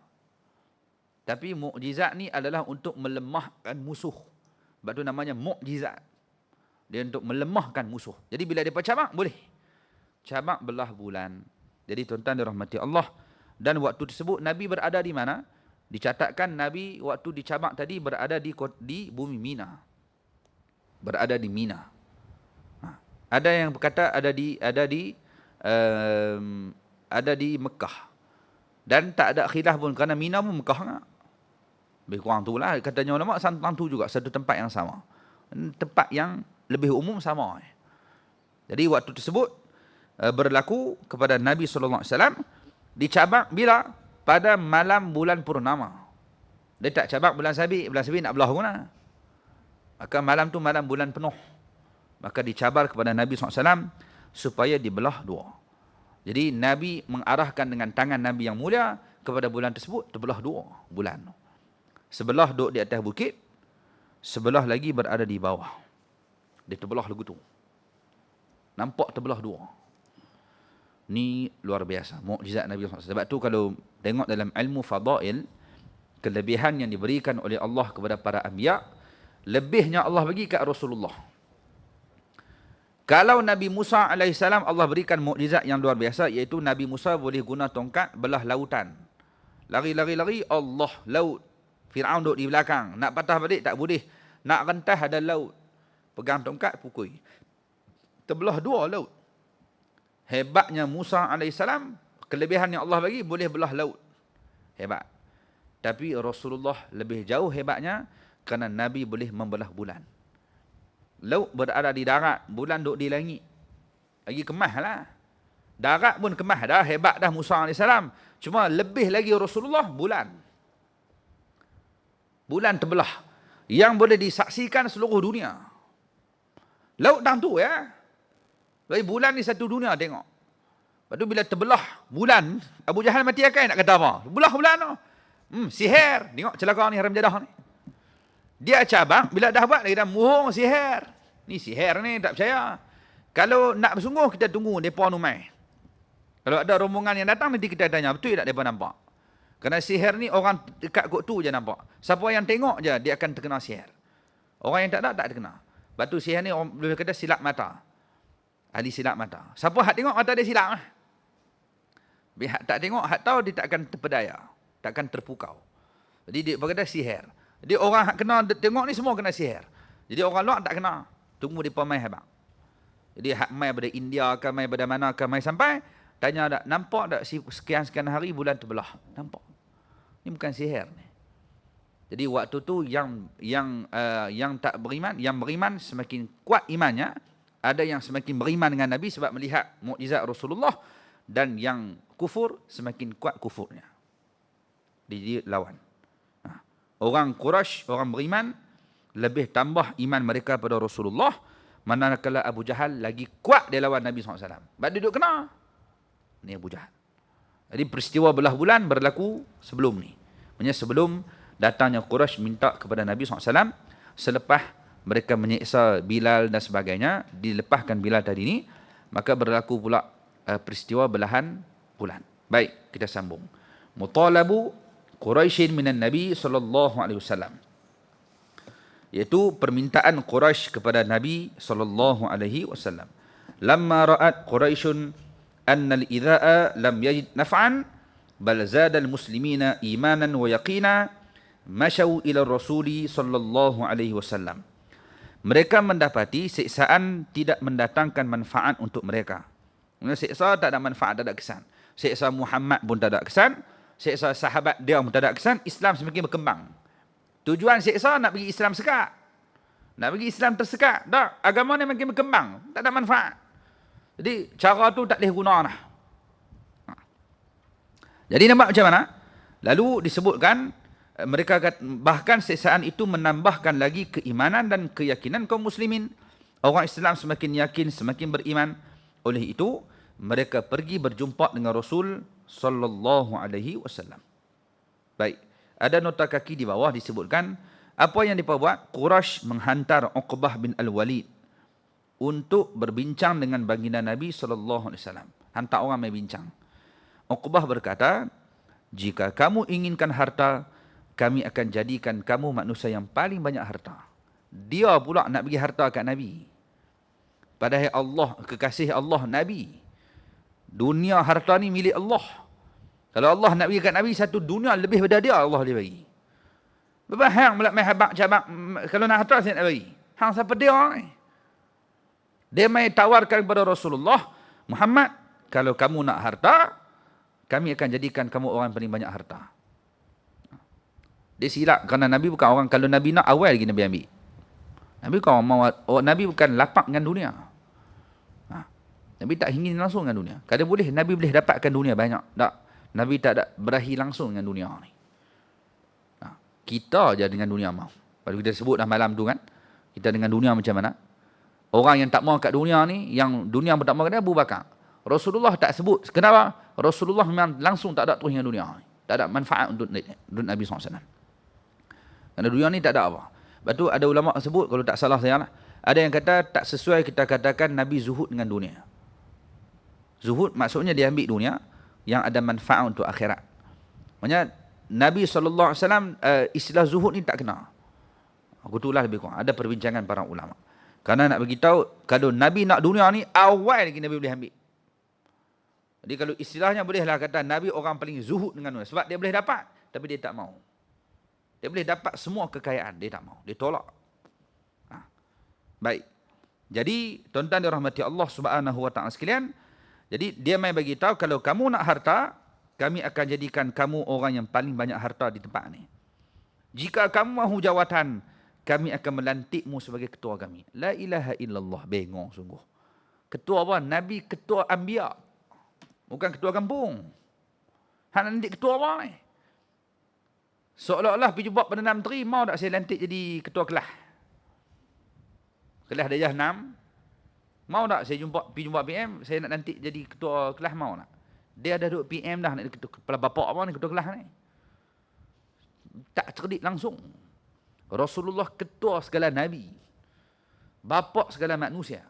Tapi mukjizat ni adalah untuk melemahkan musuh. Sebab tu namanya mukjizat. Dia untuk melemahkan musuh. Jadi bila dia cabak, boleh. Cabak belah bulan. Jadi tuan-tuan dirahmati Allah. Dan waktu tersebut Nabi berada di mana? Dicatatkan Nabi waktu dicabak tadi berada di bumi Mina. Berada di Mina. Ada yang berkata ada di Mekah. Dan tak ada khilaf pun kerana Mina pun Mekah enggak. Lebih kurang tu lah katanya ulama, tentu juga satu tempat yang sama. Tempat yang lebih umum sama. Jadi waktu tersebut berlaku kepada Nabi SAW, dicabak bila? Pada malam bulan purnama. Dia tak cabak bulan sabit nak belah guna. Maka malam tu malam bulan penuh. Maka dicabar kepada Nabi SAW supaya dibelah dua. Jadi Nabi mengarahkan dengan tangan Nabi yang mulia kepada bulan tersebut, terbelah dua bulan. Sebelah duduk di atas bukit, sebelah lagi berada di bawah. Dia terbelah lagu tu. Nampak terbelah dua. Ni luar biasa, mukjizat Nabi SAW. Sebab tu kalau tengok dalam ilmu fadail, kelebihan yang diberikan oleh Allah kepada para anbiya, lebihnya Allah bagi kat Rasulullah. Kalau Nabi Musa AS Allah berikan mukjizat yang luar biasa, iaitu Nabi Musa boleh guna tongkat belah lautan. Lari, Allah, laut. Fir'aun duduk di belakang. Nak patah balik tak boleh. Nak rentas ada laut. Pegang tongkat, pukul. Terbelah dua laut. Hebatnya Musa AS, kelebihan yang Allah bagi, boleh belah laut. Hebat. Tapi Rasulullah lebih jauh hebatnya, kerana Nabi boleh membelah bulan. Laut berada di darat, bulan duduk di langit. Lagi kemas lah. Darat pun kemas dah, hebat dah Musa AS. Cuma lebih lagi Rasulullah, bulan. Bulan terbelah. Yang boleh disaksikan seluruh dunia. Laut dah tu ya. Jadi bulan ni satu dunia tengok. Lepas tu bila terbelah bulan, Abu Jahal mati akan nak kata apa? Belah bulan tu. Sihir. Tengok celaka ni haram jadah ni. Dia cabang, bila dah buat, dia dah muhung sihir. Ni sihir ni, tak percaya. Kalau nak bersungguh, kita tunggu mereka numai. Kalau ada rombongan yang datang, nanti kita tanya, betul tak mereka nampak? Kerana sihir ni, orang dekat kot tu je nampak. Siapa yang tengok je, dia akan terkena sihir. Orang yang tak ada, tak terkena. Lepas tu sihir ni, orang boleh kata silap mata. Ahli silap mata. Siapa hak tengok, mata dia silap lah. Hak tak tengok, hak tahu, dia tak akan terpedaya. Tak akan terpukau. Jadi dia berkata sihir. Jadi orang hak kena tengok ni semua kena sihir. Jadi orang luar tak kena. Tunggu dia main habang. Jadi hak main daripada India ke, main daripada mana ke, main sampai tanya tak, nampak tak sekian-sekian hari bulan terbelah? Nampak. Ini bukan sihir ni. Jadi waktu tu yang tak beriman, yang beriman semakin kuat imannya, ada yang semakin beriman dengan Nabi sebab melihat mukjizat Rasulullah, dan yang kufur semakin kuat kufurnya. Dia lawan. Orang Quraisy, orang beriman, lebih tambah iman mereka pada Rasulullah, manakala Abu Jahal lagi kuat dia lawan Nabi SAW. Sebab dia duduk kena. Ni Abu Jahal. Jadi peristiwa belah bulan berlaku sebelum ni. Maksudnya sebelum datangnya Quraisy minta kepada Nabi SAW, selepas mereka menyiksa Bilal dan sebagainya, dilepaskan Bilal tadi ni, maka berlaku pula peristiwa belahan bulan. Baik, kita sambung. Mutalabu Quraisyin minan Nabi sallallahu alaihi wasallam. Iaitu permintaan Quraisy kepada Nabi sallallahu alaihi wasallam. Lamma ra'at Quraisyun anna al-idha'a lam yajid naf'an bal zada al-muslimina imanan wa yaqina masyaw ila Rasuli sallallahu alaihi wasallam. Mereka mendapati siksaan tidak mendatangkan manfaat untuk mereka. Siksa tak ada manfaat, tak ada kesan. Siksa Muhammad pun tak ada kesan. Siksa sahabat dia pun tak ada kesan. Islam semakin berkembang. Tujuan siksa nak bagi Islam sekat. Nak bagi Islam tersekat. Tak. Agama ni makin berkembang. Tak ada manfaat. Jadi cara tu tak boleh guna lah. Jadi nampak macam mana? Lalu disebutkan, mereka bahkan siksaan itu menambahkan lagi keimanan dan keyakinan kaum muslimin. Orang Islam semakin yakin, semakin beriman. Oleh itu, mereka pergi berjumpa dengan Rasul sallallahu alaihi wasallam. Baik, ada nota kaki di bawah disebutkan apa yang diperbuat. Quraisy menghantar Uqbah bin Al-Walid untuk berbincang dengan baginda Nabi sallallahu alaihi wasallam. Hantar orang mai bincang. Uqbah berkata, "Jika kamu inginkan harta, kami akan jadikan kamu manusia yang paling banyak harta." Dia pula nak bagi harta kat Nabi. Padahal Allah, kekasih Allah, Nabi. Dunia harta ni milik Allah. Kalau Allah nak bagi kat Nabi satu dunia lebih daripada dia, Allah dia bagi. Beban hang melak mai habak cabak, kalau nak harta saya nak bagi. Hang siapa dia ni? Dia mai tawarkan kepada Rasulullah, Muhammad, kalau kamu nak harta, kami akan jadikan kamu orang paling banyak harta. Dia silap kerana Nabi bukan orang, kalau Nabi nak awal lagi Nabi ambil. Nabi bukan orang mau, Nabi bukan lapak dengan dunia. Nabi tak ingin langsung dengan dunia. Kalau boleh, Nabi boleh dapatkan dunia banyak. Tak. Nabi tak ada berahi langsung dengan dunia ni. Kita je dengan dunia mau. Kalau kita sebut dah malam tu kan, kita dengan dunia macam mana? Orang yang tak mau kat dunia ni, yang dunia pun tak mau kat dia, Abu Bakar. Rasulullah tak sebut. Kenapa? Rasulullah memang langsung tak ada terus dengan dunia ni. Tak ada manfaat untuk Nabi SAW. Kerana dunia ni tak ada apa. Lepas tu ada ulama sebut, kalau tak salah saya lah, ada yang kata tak sesuai kita katakan Nabi zuhud dengan dunia. Zuhud maksudnya dia ambil dunia yang ada manfaat untuk akhirat. Maksudnya Nabi SAW istilah zuhud ni tak kena. Aku itulah lebih kurang. Ada perbincangan para ulama. Kerana nak beritahu, kalau Nabi nak dunia ni, awal lagi Nabi boleh ambil. Jadi kalau istilahnya bolehlah kata Nabi orang paling zuhud dengan dunia. Sebab dia boleh dapat, tapi dia tak mau. Dia boleh dapat semua kekayaan, dia tak mau. Dia tolak. Baik. Jadi, tuan-tuan dirahmati Allah Subhanahu wa taala sekalian, jadi dia mai bagi tahu kalau kamu nak harta, kami akan jadikan kamu orang yang paling banyak harta di tempat ni. Jika kamu mahu jawatan, kami akan melantikmu sebagai ketua kami. La ilaha illallah. Bengong sungguh. Ketua apa? Nabi ketua Anbiya. Bukan ketua kampung. Hang lantik ketua apa ni? Seolah-olah pergi jumpa Perdana Menteri, mau tak saya lantik jadi ketua kelas? Kelas Darjah 6. Mau tak saya pergi jumpa PM, saya nak lantik jadi ketua kelas, mau tak? Dia dah duduk PM dah, nak jadi kepala bapak apa ni, ketua kelas ni. Tak cerdik langsung. Rasulullah ketua segala Nabi. Bapak segala manusia.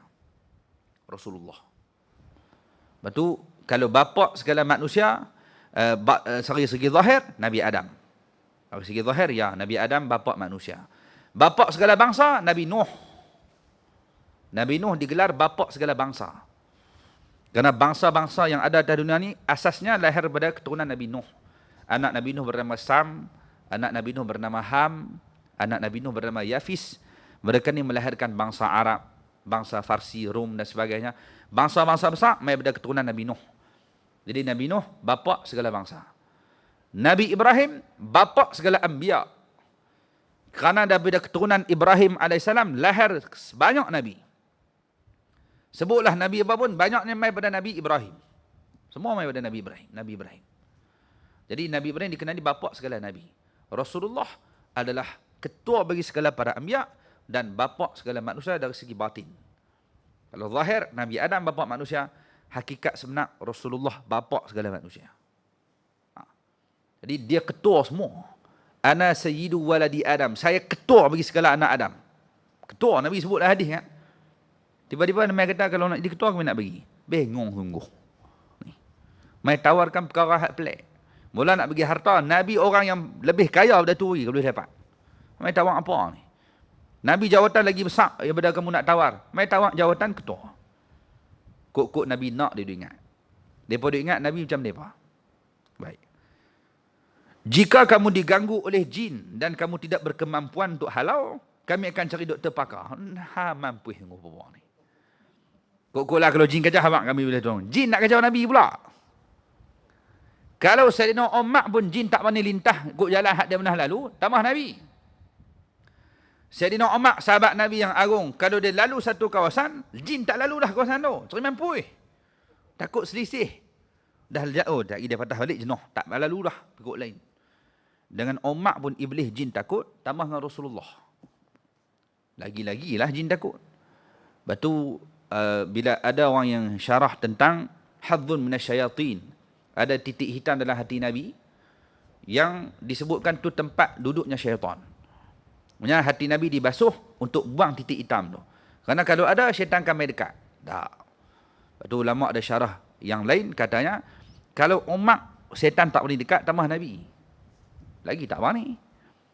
Rasulullah. Lepas tu, kalau bapak segala manusia, dari segi zahir, Nabi Adam. Dari segi zahir, ya, Nabi Adam, bapak manusia. Bapak segala bangsa, Nabi Nuh. Nabi Nuh digelar bapak segala bangsa. Kerana bangsa-bangsa yang ada di dunia ni, asasnya lahir daripada keturunan Nabi Nuh. Anak Nabi Nuh bernama Sam, anak Nabi Nuh bernama Ham, anak Nabi Nuh bernama Yafis. Mereka ni melahirkan bangsa Arab, bangsa Farsi, Rum dan sebagainya. Bangsa-bangsa besar, mai daripada keturunan Nabi Nuh. Jadi Nabi Nuh, bapa segala bangsa. Nabi Ibrahim, bapa segala Anbiya. Kerana daripada keturunan Ibrahim AS, lahir banyak Nabi. Sebutlah Nabi apa pun, banyaknya mai pada Nabi Ibrahim. Semua mai pada Nabi Ibrahim. Nabi Ibrahim. Jadi Nabi Ibrahim dikenali bapa segala Nabi. Rasulullah adalah ketua bagi segala para Anbiya dan bapa segala manusia dari segi batin. Kalau zahir, Nabi Adam bapa manusia. Hakikat sebenar, Rasulullah bapa segala manusia. Jadi dia ketua semua. Ana sayyidu waladi Adam. Saya ketua bagi segala anak Adam. Ketua, Nabi sebutlah hadis kan. Tiba-tiba Nabi kata kalau nak jadi ketua kami nak bagi. Bengong sungguh. Mai tawarkan perkara hak pelik. Mula nak bagi harta, Nabi orang yang lebih kaya daripada tu kalau boleh dapat. Mai tawar apa ni? Nabi jawatan lagi besar daripada kamu nak tawar. Mai tawar jawatan ketua. Kok Nabi nak dia ingat. Depa dia ingat Nabi macam depa. Baik. Jika kamu diganggu oleh jin dan kamu tidak berkemampuan untuk halau, kami akan cari doktor pakar. Ha mampu sungguh apa ni. Kok lah kalau jin kacau habaq kami boleh tolong. Jin nak kacau Nabi pula. Kalau Sayyidina Umar pun jin tak berani lintah kok jalan hak dia pernah lalu, tambah Nabi. Sayyidina Umar, sahabat Nabi yang agung, kalau dia lalu satu kawasan, jin tak lalu dah kawasan tu. Cari mampu. Takut selisih. Dah tak dia patah balik jenuh, tak lalu dah ikut lain. Dengan Umar pun iblis jin takut, tambah dengan Rasulullah. Lagi-lagilah jin takut. Lepas tu, bila ada orang yang syarah tentang hadzun minasyayatin, ada titik hitam dalam hati Nabi, yang disebutkan tu tempat duduknya syaitan. Maksudnya hati Nabi dibasuh untuk buang titik hitam tu. Kerana kalau ada, syaitan akan main dekat. Tak. Lepas tu ulama ada syarah yang lain katanya, kalau umat syaitan tak berani dekat, tambah Nabi. Lagi tak berani.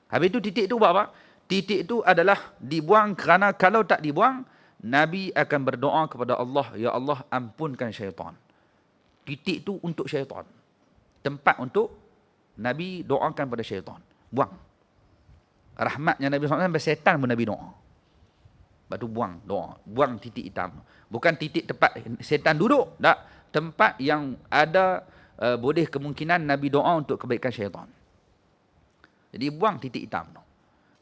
Habis tu titik tu buat apa? Titik tu adalah dibuang kerana kalau tak dibuang, Nabi akan berdoa kepada Allah, Ya Allah ampunkan syaitan. Titik tu untuk syaitan. Tempat untuk Nabi doakan pada syaitan. Buang. Rahmatnya Nabi SAW, syaitan pun Nabi doa. Lepas tu buang doa. Buang titik hitam. Bukan titik tempat syaitan duduk. Tak. Tempat yang ada boleh kemungkinan Nabi doa untuk kebaikan syaitan. Jadi buang titik hitam tu.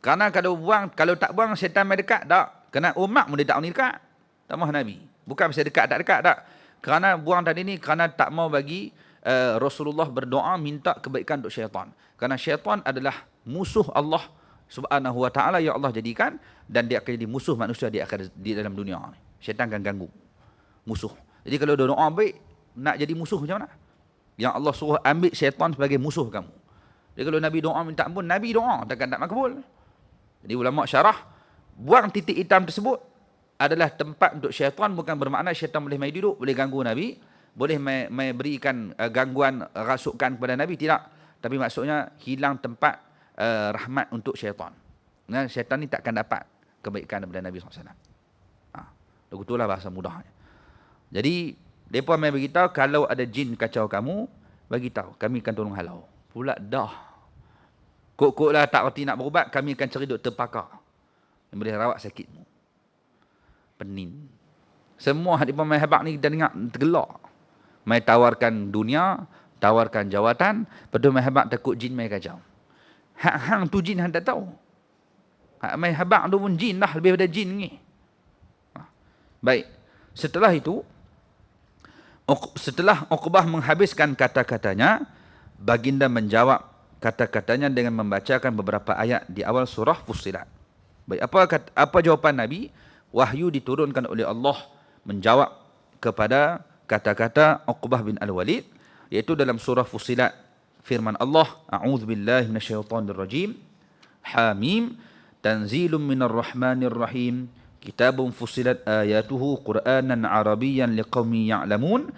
Kerana kalau tak buang syaitan mai dekat, tak. Kerana umat pun dia tak boleh dekat. Tambah Nabi. Bukan bisa dekat, tak dekat, tak. Kerana buang tadi ni, kerana tak mau bagi Rasulullah berdoa minta kebaikan untuk syaitan. Kerana syaitan adalah musuh Allah Subhanahu wa ta'ala yang Allah jadikan, dan dia akan jadi musuh manusia di dalam dunia ni. Syaitan akan ganggu. Musuh. Jadi kalau dia doa baik, nak jadi musuh macam mana? Yang Allah suruh ambil syaitan sebagai musuh kamu. Jadi kalau Nabi doa minta ampun, Nabi doa takkan tak makbul. Jadi ulama syarah, buang titik hitam tersebut adalah tempat untuk syaitan, bukan bermakna syaitan boleh mai duduk, boleh ganggu Nabi, boleh mai berikan gangguan, rasukan kepada Nabi, tidak. Tapi maksudnya hilang tempat rahmat untuk syaitan. Nah, syaitan ni takkan dapat kebaikan daripada Nabi SAW. Itulah bahasa mudahnya. Jadi, mereka main beritahu, kalau ada jin kacau kamu, beritahu, kami akan tolong halau. Pula dah. Kok lah tak reti nak berubat, kami akan cari doktor pakar yang boleh rawat sakitmu. Penin. Semua mereka main hebat ni kita dengar tergelak. Main tawarkan dunia, tawarkan jawatan, lepas tu main hebat takut jin main kacau. Hang tu jin hang tak tahu. Mai habaq tu pun jin lah, lebih daripada jin ni. Baik. Setelah Uqbah menghabiskan kata-katanya, baginda menjawab kata-katanya dengan membacakan beberapa ayat di awal surah Fussilat. Baik, apa jawapan Nabi? Wahyu diturunkan oleh Allah menjawab kepada kata-kata Uqbah bin Al-Walid, iaitu dalam surah Fussilat, firman Allah, a'udzubillahi minasyaitonirrajim, Hamim, tanzilun minar rahmanir rahim, kitabun fussilat ayatuhu Qur'anan Arabiyyan liqaumin ya'lamun,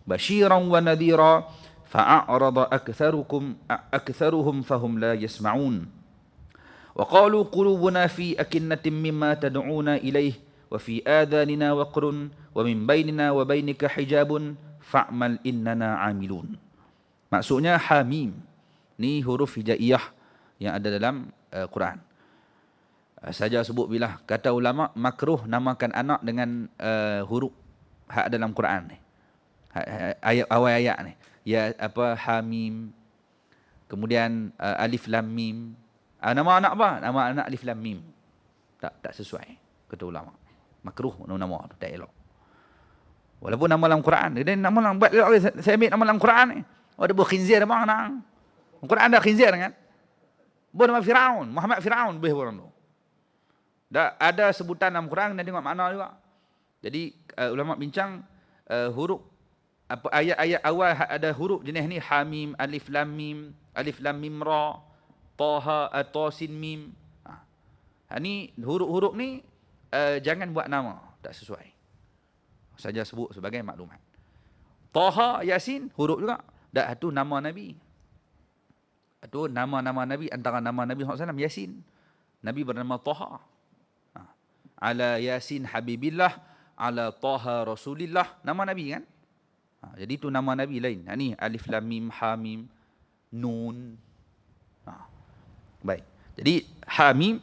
basyiran wa nadhira, fa'arada aktharuhum fahum la yasma'un. Wa qalu qulubuna fi akinnatin mimma tad'una ilayh wa fi adhanina waqrun wa min bainina wa bainika hijabun fa'mal innana 'amilun. Maksudnya Hamim ni huruf hijaiyah yang ada dalam Quran. Saja sebut bila kata ulama makruh namakan anak dengan huruf hak dalam Quran ni. Ayat awal ayat ni. Ya apa Hamim. Kemudian alif lam mim. Nama anak apa? Nama anak alif lam mim. Tak sesuai kata ulama. Makruh nama tu, tak elok. Walaupun nama dalam Quran, dia nama dalam saya ambil nama dalam Quran ni. Oh, ada buah khinzir apa nak? Quran ada khinzir kan? Buah nama Firaun, Muhammad Firaun lebih orang tu. Dah ada sebutan dalam Quran, kita tengok makna juga. Jadi ulama bincang huruf apa ayat-ayat awal ada huruf jenis ni, Hamim, alif lam mim ra, taha, tasin mim. Ni huruf-huruf ni jangan buat nama, tak sesuai. Saja sebut sebagai maklumat. Taha, Yasin, huruf juga. Dah itu nama Nabi. Itu nama-nama Nabi, antara nama Nabi SAW, Yasin. Nabi bernama Taha. Ala Yasin Habibillah, ala Taha Rasulillah. Nama Nabi kan? Jadi itu nama Nabi lain. Ni alif lam mim, Hamim, Nun. Baik. Jadi Hamim,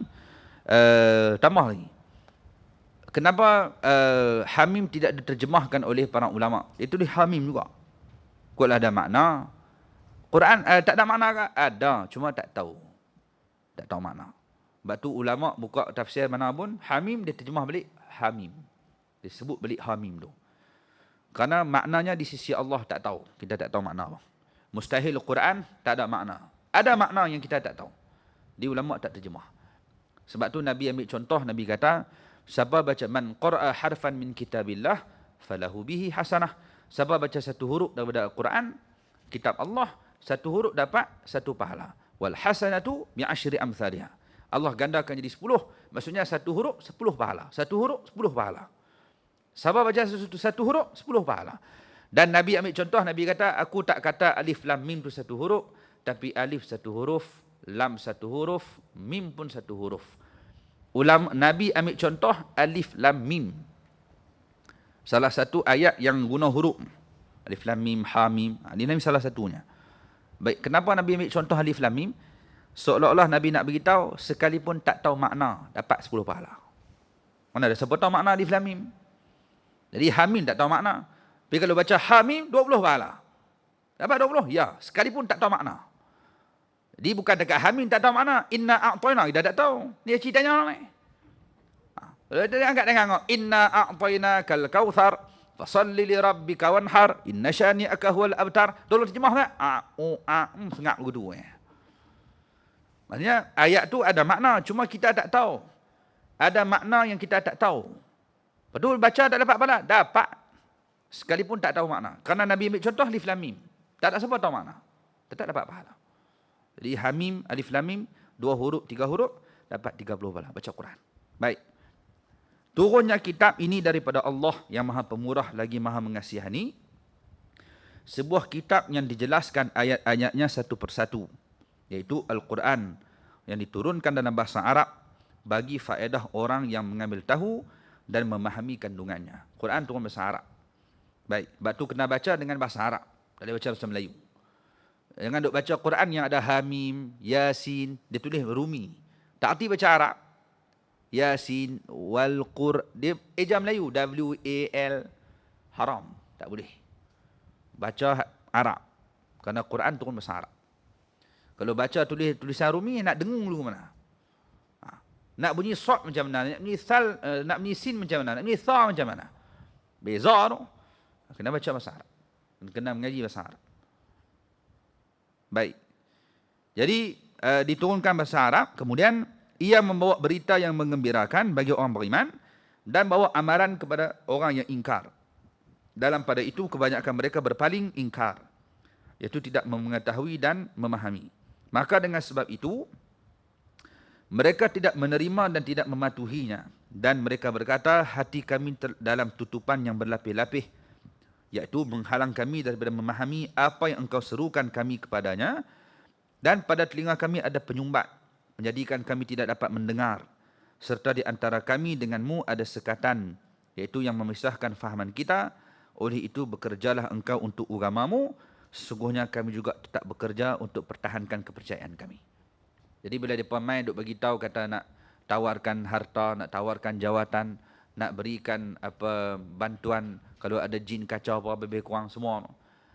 tambah lagi. Kenapa Hamim tidak diterjemahkan oleh para ulama? Itu di Hamim juga. Kalau ada makna. Quran tak ada makna ke? Ada, cuma tak tahu. Tak tahu makna. Sebab tu ulama buka tafsir mana pun, Hamim dia terjemah balik Hamim. Dia sebut balik Hamim tu. Kerana maknanya di sisi Allah tak tahu. Kita tak tahu makna apa. Mustahil Quran tak ada makna. Ada makna yang kita tak tahu. Di ulama tak terjemah. Sebab tu Nabi ambil contoh, Nabi kata, siapa baca man qara'a harfan min kitabillah falahu bihi hasanah. Siapa baca satu huruf daripada Al-Quran, kitab Allah, satu huruf dapat satu pahala. Wal hasanatu bi'asyri amthaliha. Allah gandakan jadi 10. Maksudnya satu huruf 10 pahala. Satu huruf 10 pahala. Siapa baca satu huruf 10 pahala. Dan Nabi ambil contoh, Nabi kata, aku tak kata alif lam mim tu satu huruf, tapi alif satu huruf, lam satu huruf, mim pun satu huruf. Nabi ambil contoh alif lam mim. Salah satu ayat yang guna huruf. Alif lam mim, ha mim. Ini salah satunya. Baik, kenapa Nabi ambil contoh alif lam mim? Seolah-olah Nabi nak beritahu, sekalipun tak tahu makna, dapat 10 pahala. Mana ada siapa tahu makna alif lam mim? Jadi hamim tak tahu makna. Tapi kalau baca hamim, 20 pahala. Dapat 20? Ya, sekalipun tak tahu makna. Jadi bukan dekat hamim tak tahu makna. Inna a'toina, kita tak tahu. Dia ceritanya ni. Dia angkat dengan inna a'toina kal kautsar fasalli li rabbika wanhar inna syani'aka huwal abtar. Tolong terjemah tak? Sengak begitu. Maksudnya ayat tu ada makna, cuma kita tak tahu. Ada makna yang kita tak tahu. Betul baca tak dapat pahala? Dapat. Sekalipun tak tahu makna. Karena Nabi ambil contoh alif lam mim. Tak ada siapa tahu makna. Tetap dapat pahala. Jadi hamim, alif lam mim, 2 huruf, 3 huruf, dapat 30 pahala baca Quran. Baik. Turunnya kitab ini daripada Allah yang Maha Pemurah lagi Maha Mengasihani. Sebuah kitab yang dijelaskan ayat-ayatnya satu persatu, yaitu Al-Quran yang diturunkan dalam bahasa Arab bagi faedah orang yang mengambil tahu dan memahami kandungannya. Quran turun bahasa Arab. Baik, sebab tu kena baca dengan bahasa Arab. Tak boleh baca bahasa Melayu. Jangan duk baca Quran yang ada Hamim, Yasin, dia tulis Rumi. Tak arti baca Arab. Yasin, wal Qur, dia eja Melayu, W-A-L, haram. Tak boleh. Baca Arab. Kerana Quran turun bahasa Arab. Kalau baca tulisan Rumi, nak dengung dulu mana. Nak bunyi sad macam mana? Nak bunyi nak bunyi sin macam mana? Nak bunyi tha macam mana? Beza tu. Kena baca bahasa Arab. Kena mengaji bahasa Arab. Baik. Jadi diturunkan bahasa Arab, kemudian ia membawa berita yang menggembirakan bagi orang beriman dan bawa amaran kepada orang yang ingkar. Dalam pada itu kebanyakan mereka berpaling ingkar, iaitu tidak mengetahui dan memahami. Maka dengan sebab itu mereka tidak menerima dan tidak mematuhinya, dan mereka berkata, hati kami dalam tutupan yang berlapis-lapis, iaitu menghalang kami daripada memahami apa yang engkau serukan kami kepadanya, dan pada telinga kami ada penyumbat, menjadikan kami tidak dapat mendengar, serta di antara kami denganmu ada sekatan, iaitu yang memisahkan fahaman kita. Oleh itu bekerjalah engkau untuk agamamu, sesungguhnya kami juga tetap bekerja untuk pertahankan kepercayaan kami. Jadi bila dia main duk bagi tahu, kata nak tawarkan harta, nak tawarkan jawatan, nak berikan apa bantuan kalau ada jin kacau apa lebih kurang semua.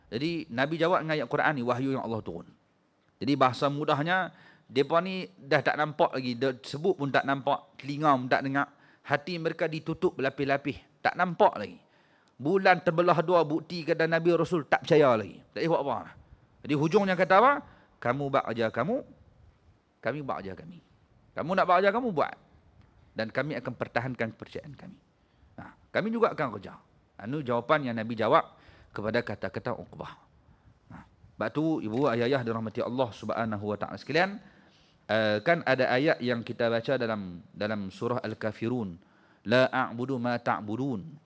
Jadi Nabi jawab dengan ayat Quran ni, wahyu yang Allah turun. Jadi bahasa mudahnya, depa ni dah tak nampak lagi, dia sebut pun tak nampak, telinga pun tak dengar, hati mereka ditutup berlapis-lapis, tak nampak lagi. Bulan terbelah dua, bukti kata Nabi Rasul tak percaya lagi. Tak buat apa. Jadi hujungnya kata apa? Kamu buat ajar kamu, kami buat ajar kami. Kamu nak buat ajar kamu, buat. Dan kami akan pertahankan kepercayaan kami. Nah, kami juga akan kerja. Itu jawapan yang Nabi jawab kepada kata-kata Uqbah. Nah, sebab tu ibu ayah dirahmati Allah Subhanahu wa taala sekalian, kan ada ayat yang kita baca dalam surah Al-Kafirun, la a'budu ma ta'budun.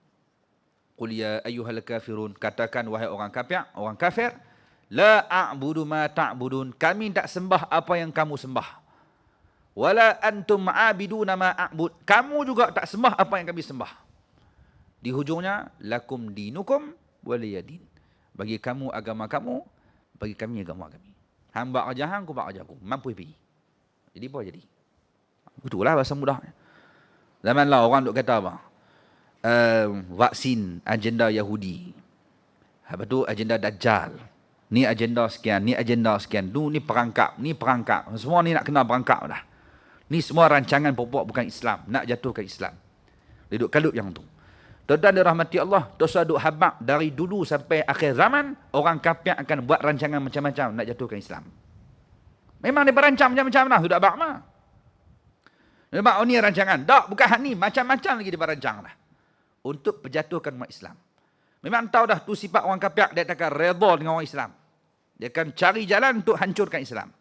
Qul ya ayyuhal kafirun, katakan wahai orang kafir, la a'budu ma ta'budun, kami tak sembah apa yang kamu sembah. Wala antum a'abiduna ma a'bud, kamu juga tak sembah apa yang kami sembah. Di hujungnya, lakum dinukum waliyadin, bagi kamu agama kamu, bagi kami agama kami. Hamba ajar hang, ku bak ajar aku, mampu pergi. Jadi apa jadi? Itulah bahasa mudahnya. Zaman lah orang duk kata apa? Vaksin agenda Yahudi. Apa tu agenda Dajjal. Ni agenda sekian, ni agenda sekian. Ni perangkap, ni perangkap. Semua ni nak kena perangkap dah. Ni semua rancangan pokok bukan Islam, nak jatuhkan Islam. Dia duk kalut yang tu. Tuan-tuan dirahmati Allah, dosa duk habaq dari dulu sampai akhir zaman, orang kafir akan buat rancangan macam-macam nak jatuhkan Islam. Memang dia berancang macam-macam lah, sudah habaq mah. Memang ni rancangan. Tak, bukan hak ni, macam-macam lagi dia berancang lah. Untuk penjatuhkan umat Islam. Memang tahu dah tu sifat orang kafir, dia takkan redha dengan orang Islam. Dia akan cari jalan untuk hancurkan Islam.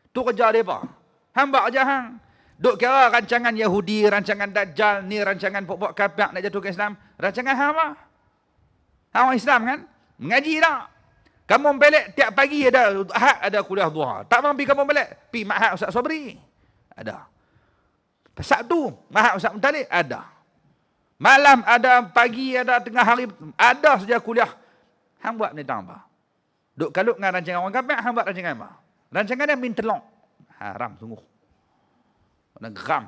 Tu kerja dia apa? Hamba aja hang. Duk kira rancangan Yahudi, rancangan Dajjal, ni rancangan pokok kafir nak jatuhkan Islam. Rancangan hang apa? Hang orang Islam kan? Mengaji tak? Kamu balik tiap pagi ada Ahad ada kuliah duha. Tak mampu kamu balik, pi Ma'had Ustaz Sabri. Ada. Sabtu, Ma'had Ustaz Mutalib ada. Malam ada, pagi ada, tengah hari ada saja kuliah. Hang buat ni tak apa? Duk kalut dengan rancangan orang kafir, hang buat rancangan apa? Rancangan dia min telok. Haram sungguh. Orang geram.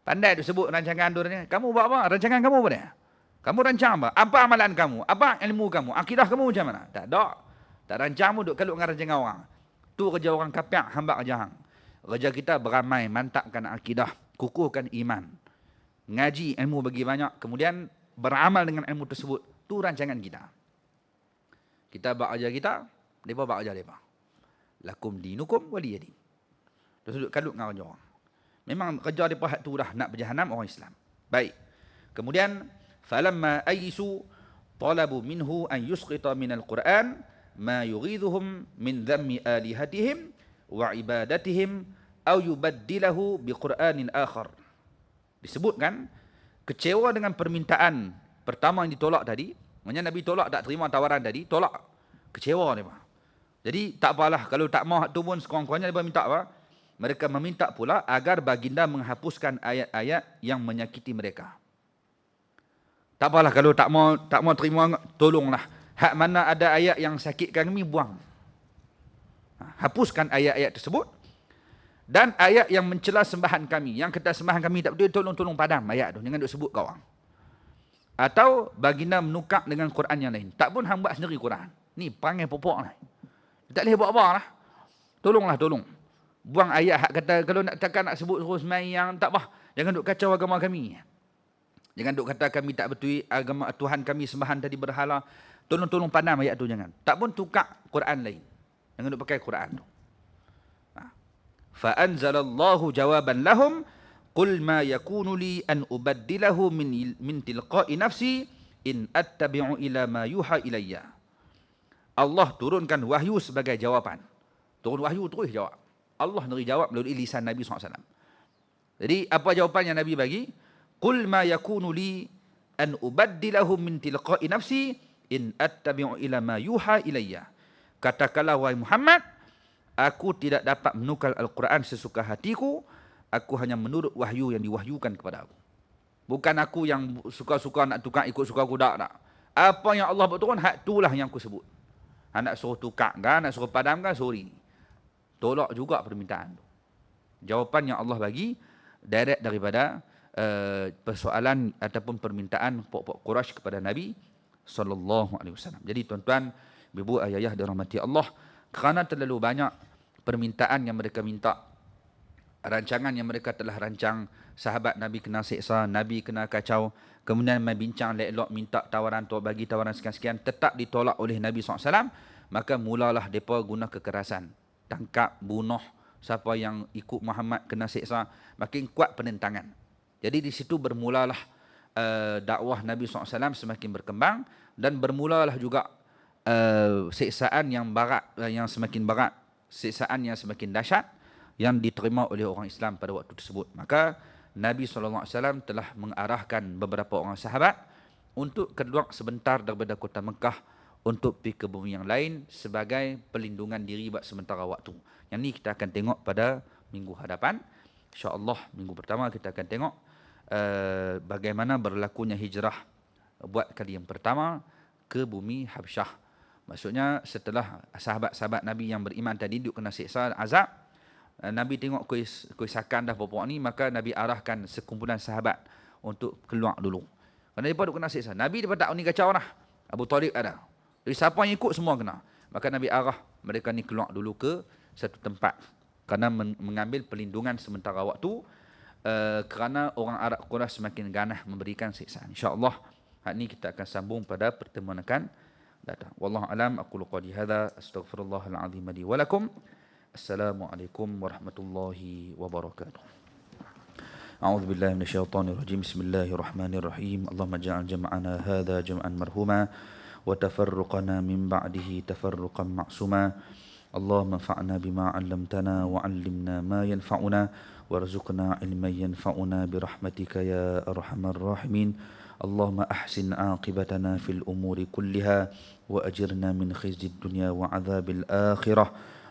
Pandai tu sebut rancangan tu ni. Kamu buat apa? Rancangan kamu apa dia? Kamu rancang apa? Apa amalan kamu? Apa ilmu kamu? Akidah kamu macam mana? Tak ada. Tak rancangmu duk kalut dengan rancangan orang. Tu kerja orang kafir, hamba kerja hang. Kerja kita beramai, mantapkan akidah, kukuhkan iman. Ngaji ilmu bagi banyak, kemudian beramal dengan ilmu tersebut. Tu rancangan kita. Kita bak ajar kita, mereka bak ajar mereka. Lakum dinukum waliyadin. Dia sudut kalut dengan kerja orang. Memang kerja mereka hak tu dah nak berjahanam orang Islam. Baik. Kemudian, falamma ayyisu talabu minhu an yusqita minal Qur'an ma yughidhuhum min dhammi alihatihim wa ibadatihim aw yubaddilahu biqur'anin akhar. Disebutkan kecewa dengan permintaan pertama yang ditolak tadi. Maksudnya Nabi tolak, tak terima tawaran tadi, tolak. Kecewa dia. Jadi tak apalah, kalau tak mau hak tu pun sekurang-kurangnya dia minta apa? Mereka meminta pula agar baginda menghapuskan ayat-ayat yang menyakiti mereka. Tak apalah, kalau tak mau terima, tolonglah. Hak mana ada ayat yang sakitkan kami, buang. Hapuskan ayat-ayat tersebut. Dan ayat yang mencela sembahan kami, yang kata sembahan kami tak betul, tolong padam ayat tu, jangan duk sebut kau orang. Atau baginda menukar dengan Quran yang lain. Tak pun hang buat sendiri Quran. Ni perangai popok lah. Tak boleh buat apa lah. Tolong. Buang ayat hak kata kalau nak takkan nak sebut suruh sembahyang tak apa. Jangan duk kacau agama kami. Jangan duk kata kami tak betul agama Tuhan kami sembahan tadi berhala. Tolong pandang ayat tu jangan. Tak pun tukar Quran lain. Jangan duk pakai Quran tu. Fa anzalallahu jawaban lahum qul ma yakunu li an ubaddilahu min tilqa'i nafsi in attabi'u ila ma yuha ilayya. Allah turunkan wahyu sebagai jawapan. Turun wahyu terus jawab. Allah beri jawab melalui lisan Nabi SAW. Jadi apa jawapan yang Nabi bagi? Qul ma yakunu li an ubaddilahu min tilqa'i nafsi in attabi'u ila ma yuha ilayya. Katakanlah wahai Muhammad, aku tidak dapat menukar Al-Quran sesuka hatiku, aku hanya menurut wahyu yang diwahyukan kepada aku. Bukan aku yang suka-suka nak tukar ikut suka aku tak. Apa yang Allah buat turun, hak itulah yang aku sebut. Nak suruh tukar kan, nak suruh padamkan, sorry. Tolak juga permintaan tu. Jawapan yang Allah bagi direct daripada persoalan ataupun permintaan pokok Quraisy kepada Nabi sallallahu alaihi wasallam. Jadi tuan-tuan, ibu ayah dirahmati Allah, kerana terlalu banyak permintaan yang mereka minta, rancangan yang mereka telah rancang, sahabat Nabi kena seksa, Nabi kena kacau, kemudian main bincang elok minta tawaran tu, bagi tawaran sekian-sekian, tetap ditolak oleh Nabi SAW, maka mulalah mereka guna kekerasan. Tangkap, bunuh, siapa yang ikut Muhammad kena seksa, makin kuat penentangan. Jadi di situ bermulalah dakwah Nabi SAW semakin berkembang, dan bermulalah juga seksaan yang semakin barat, seksaan yang semakin dahsyat yang diterima oleh orang Islam pada waktu tersebut. Maka Nabi SAW telah mengarahkan beberapa orang sahabat untuk keluar sebentar daripada kota Mekah untuk pergi ke bumi yang lain sebagai pelindungan diri buat sementara waktu. Yang ni kita akan tengok pada minggu hadapan. InsyaAllah minggu pertama kita akan tengok bagaimana berlakunya hijrah buat kali yang pertama ke bumi Habsyah. Maksudnya setelah sahabat-sahabat Nabi yang beriman tadi duduk kena siksa azab, Nabi tengok kesakan dah bawa ni, maka Nabi arahkan sekumpulan sahabat untuk keluar dulu. Kerana mereka duduk kena siksa. Nabi dapat tak ni kacau lah. Abu Talib ada. Jadi siapa yang ikut semua kena. Maka Nabi arah mereka ni keluar dulu ke satu tempat. Kerana mengambil perlindungan sementara waktu. Kerana orang Arab Quraisy semakin ganah memberikan siksaan. InsyaAllah hal ni kita akan sambung pada pertemuan akan datang. Wallahu alam, aqulu qali hadza, astaghfirullahal azim li wa lakum. Assalamualaikum warahmatullahi wabarakatuh. A'udzu billahi minasyaitonir rajim. Bismillahirrahmanirrahim. Allahumma ja'al jam'ana hadza jam'an marhuma wa tafarruqana min ba'dihi tafarruqan ma'suma. Allahumma anfa'na bima 'allamtana wa 'allimna ma yanfa'una warzuqna 'ilman yanfa'una bi rahmatika ya arhamar rahimin. اللهم أحسن عاقبتنا في الأمور كلها وأجرنا من خزي الدنيا وعذاب الآخرة.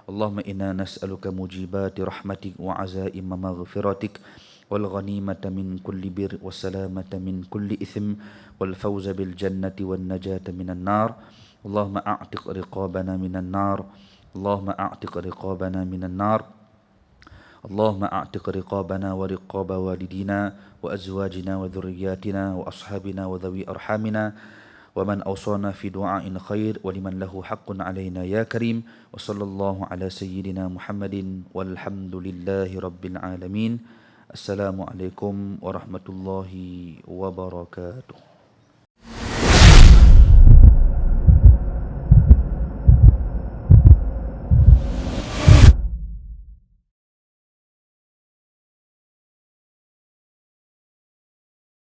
اللهم إنا نسألك موجبات رحمتك وعزائم مغفرتك والغنيمة من كل بر والسلامة من كل إثم والفوز بالجنة والنجاة من النار. اللهم أعتق رقابنا من النار. اللهم أعتق رقابنا من النار. اللهم أعتق رقابنا ورقاب والدينا وأزواجنا وذرياتنا وأصحابنا وذوي أرحامنا ومن أوصانا في دعاء خير ولمن له حق علينا يا كريم. وصلى الله على سيدنا محمد والحمد لله رب العالمين. السلام عليكم ورحمة الله وبركاته.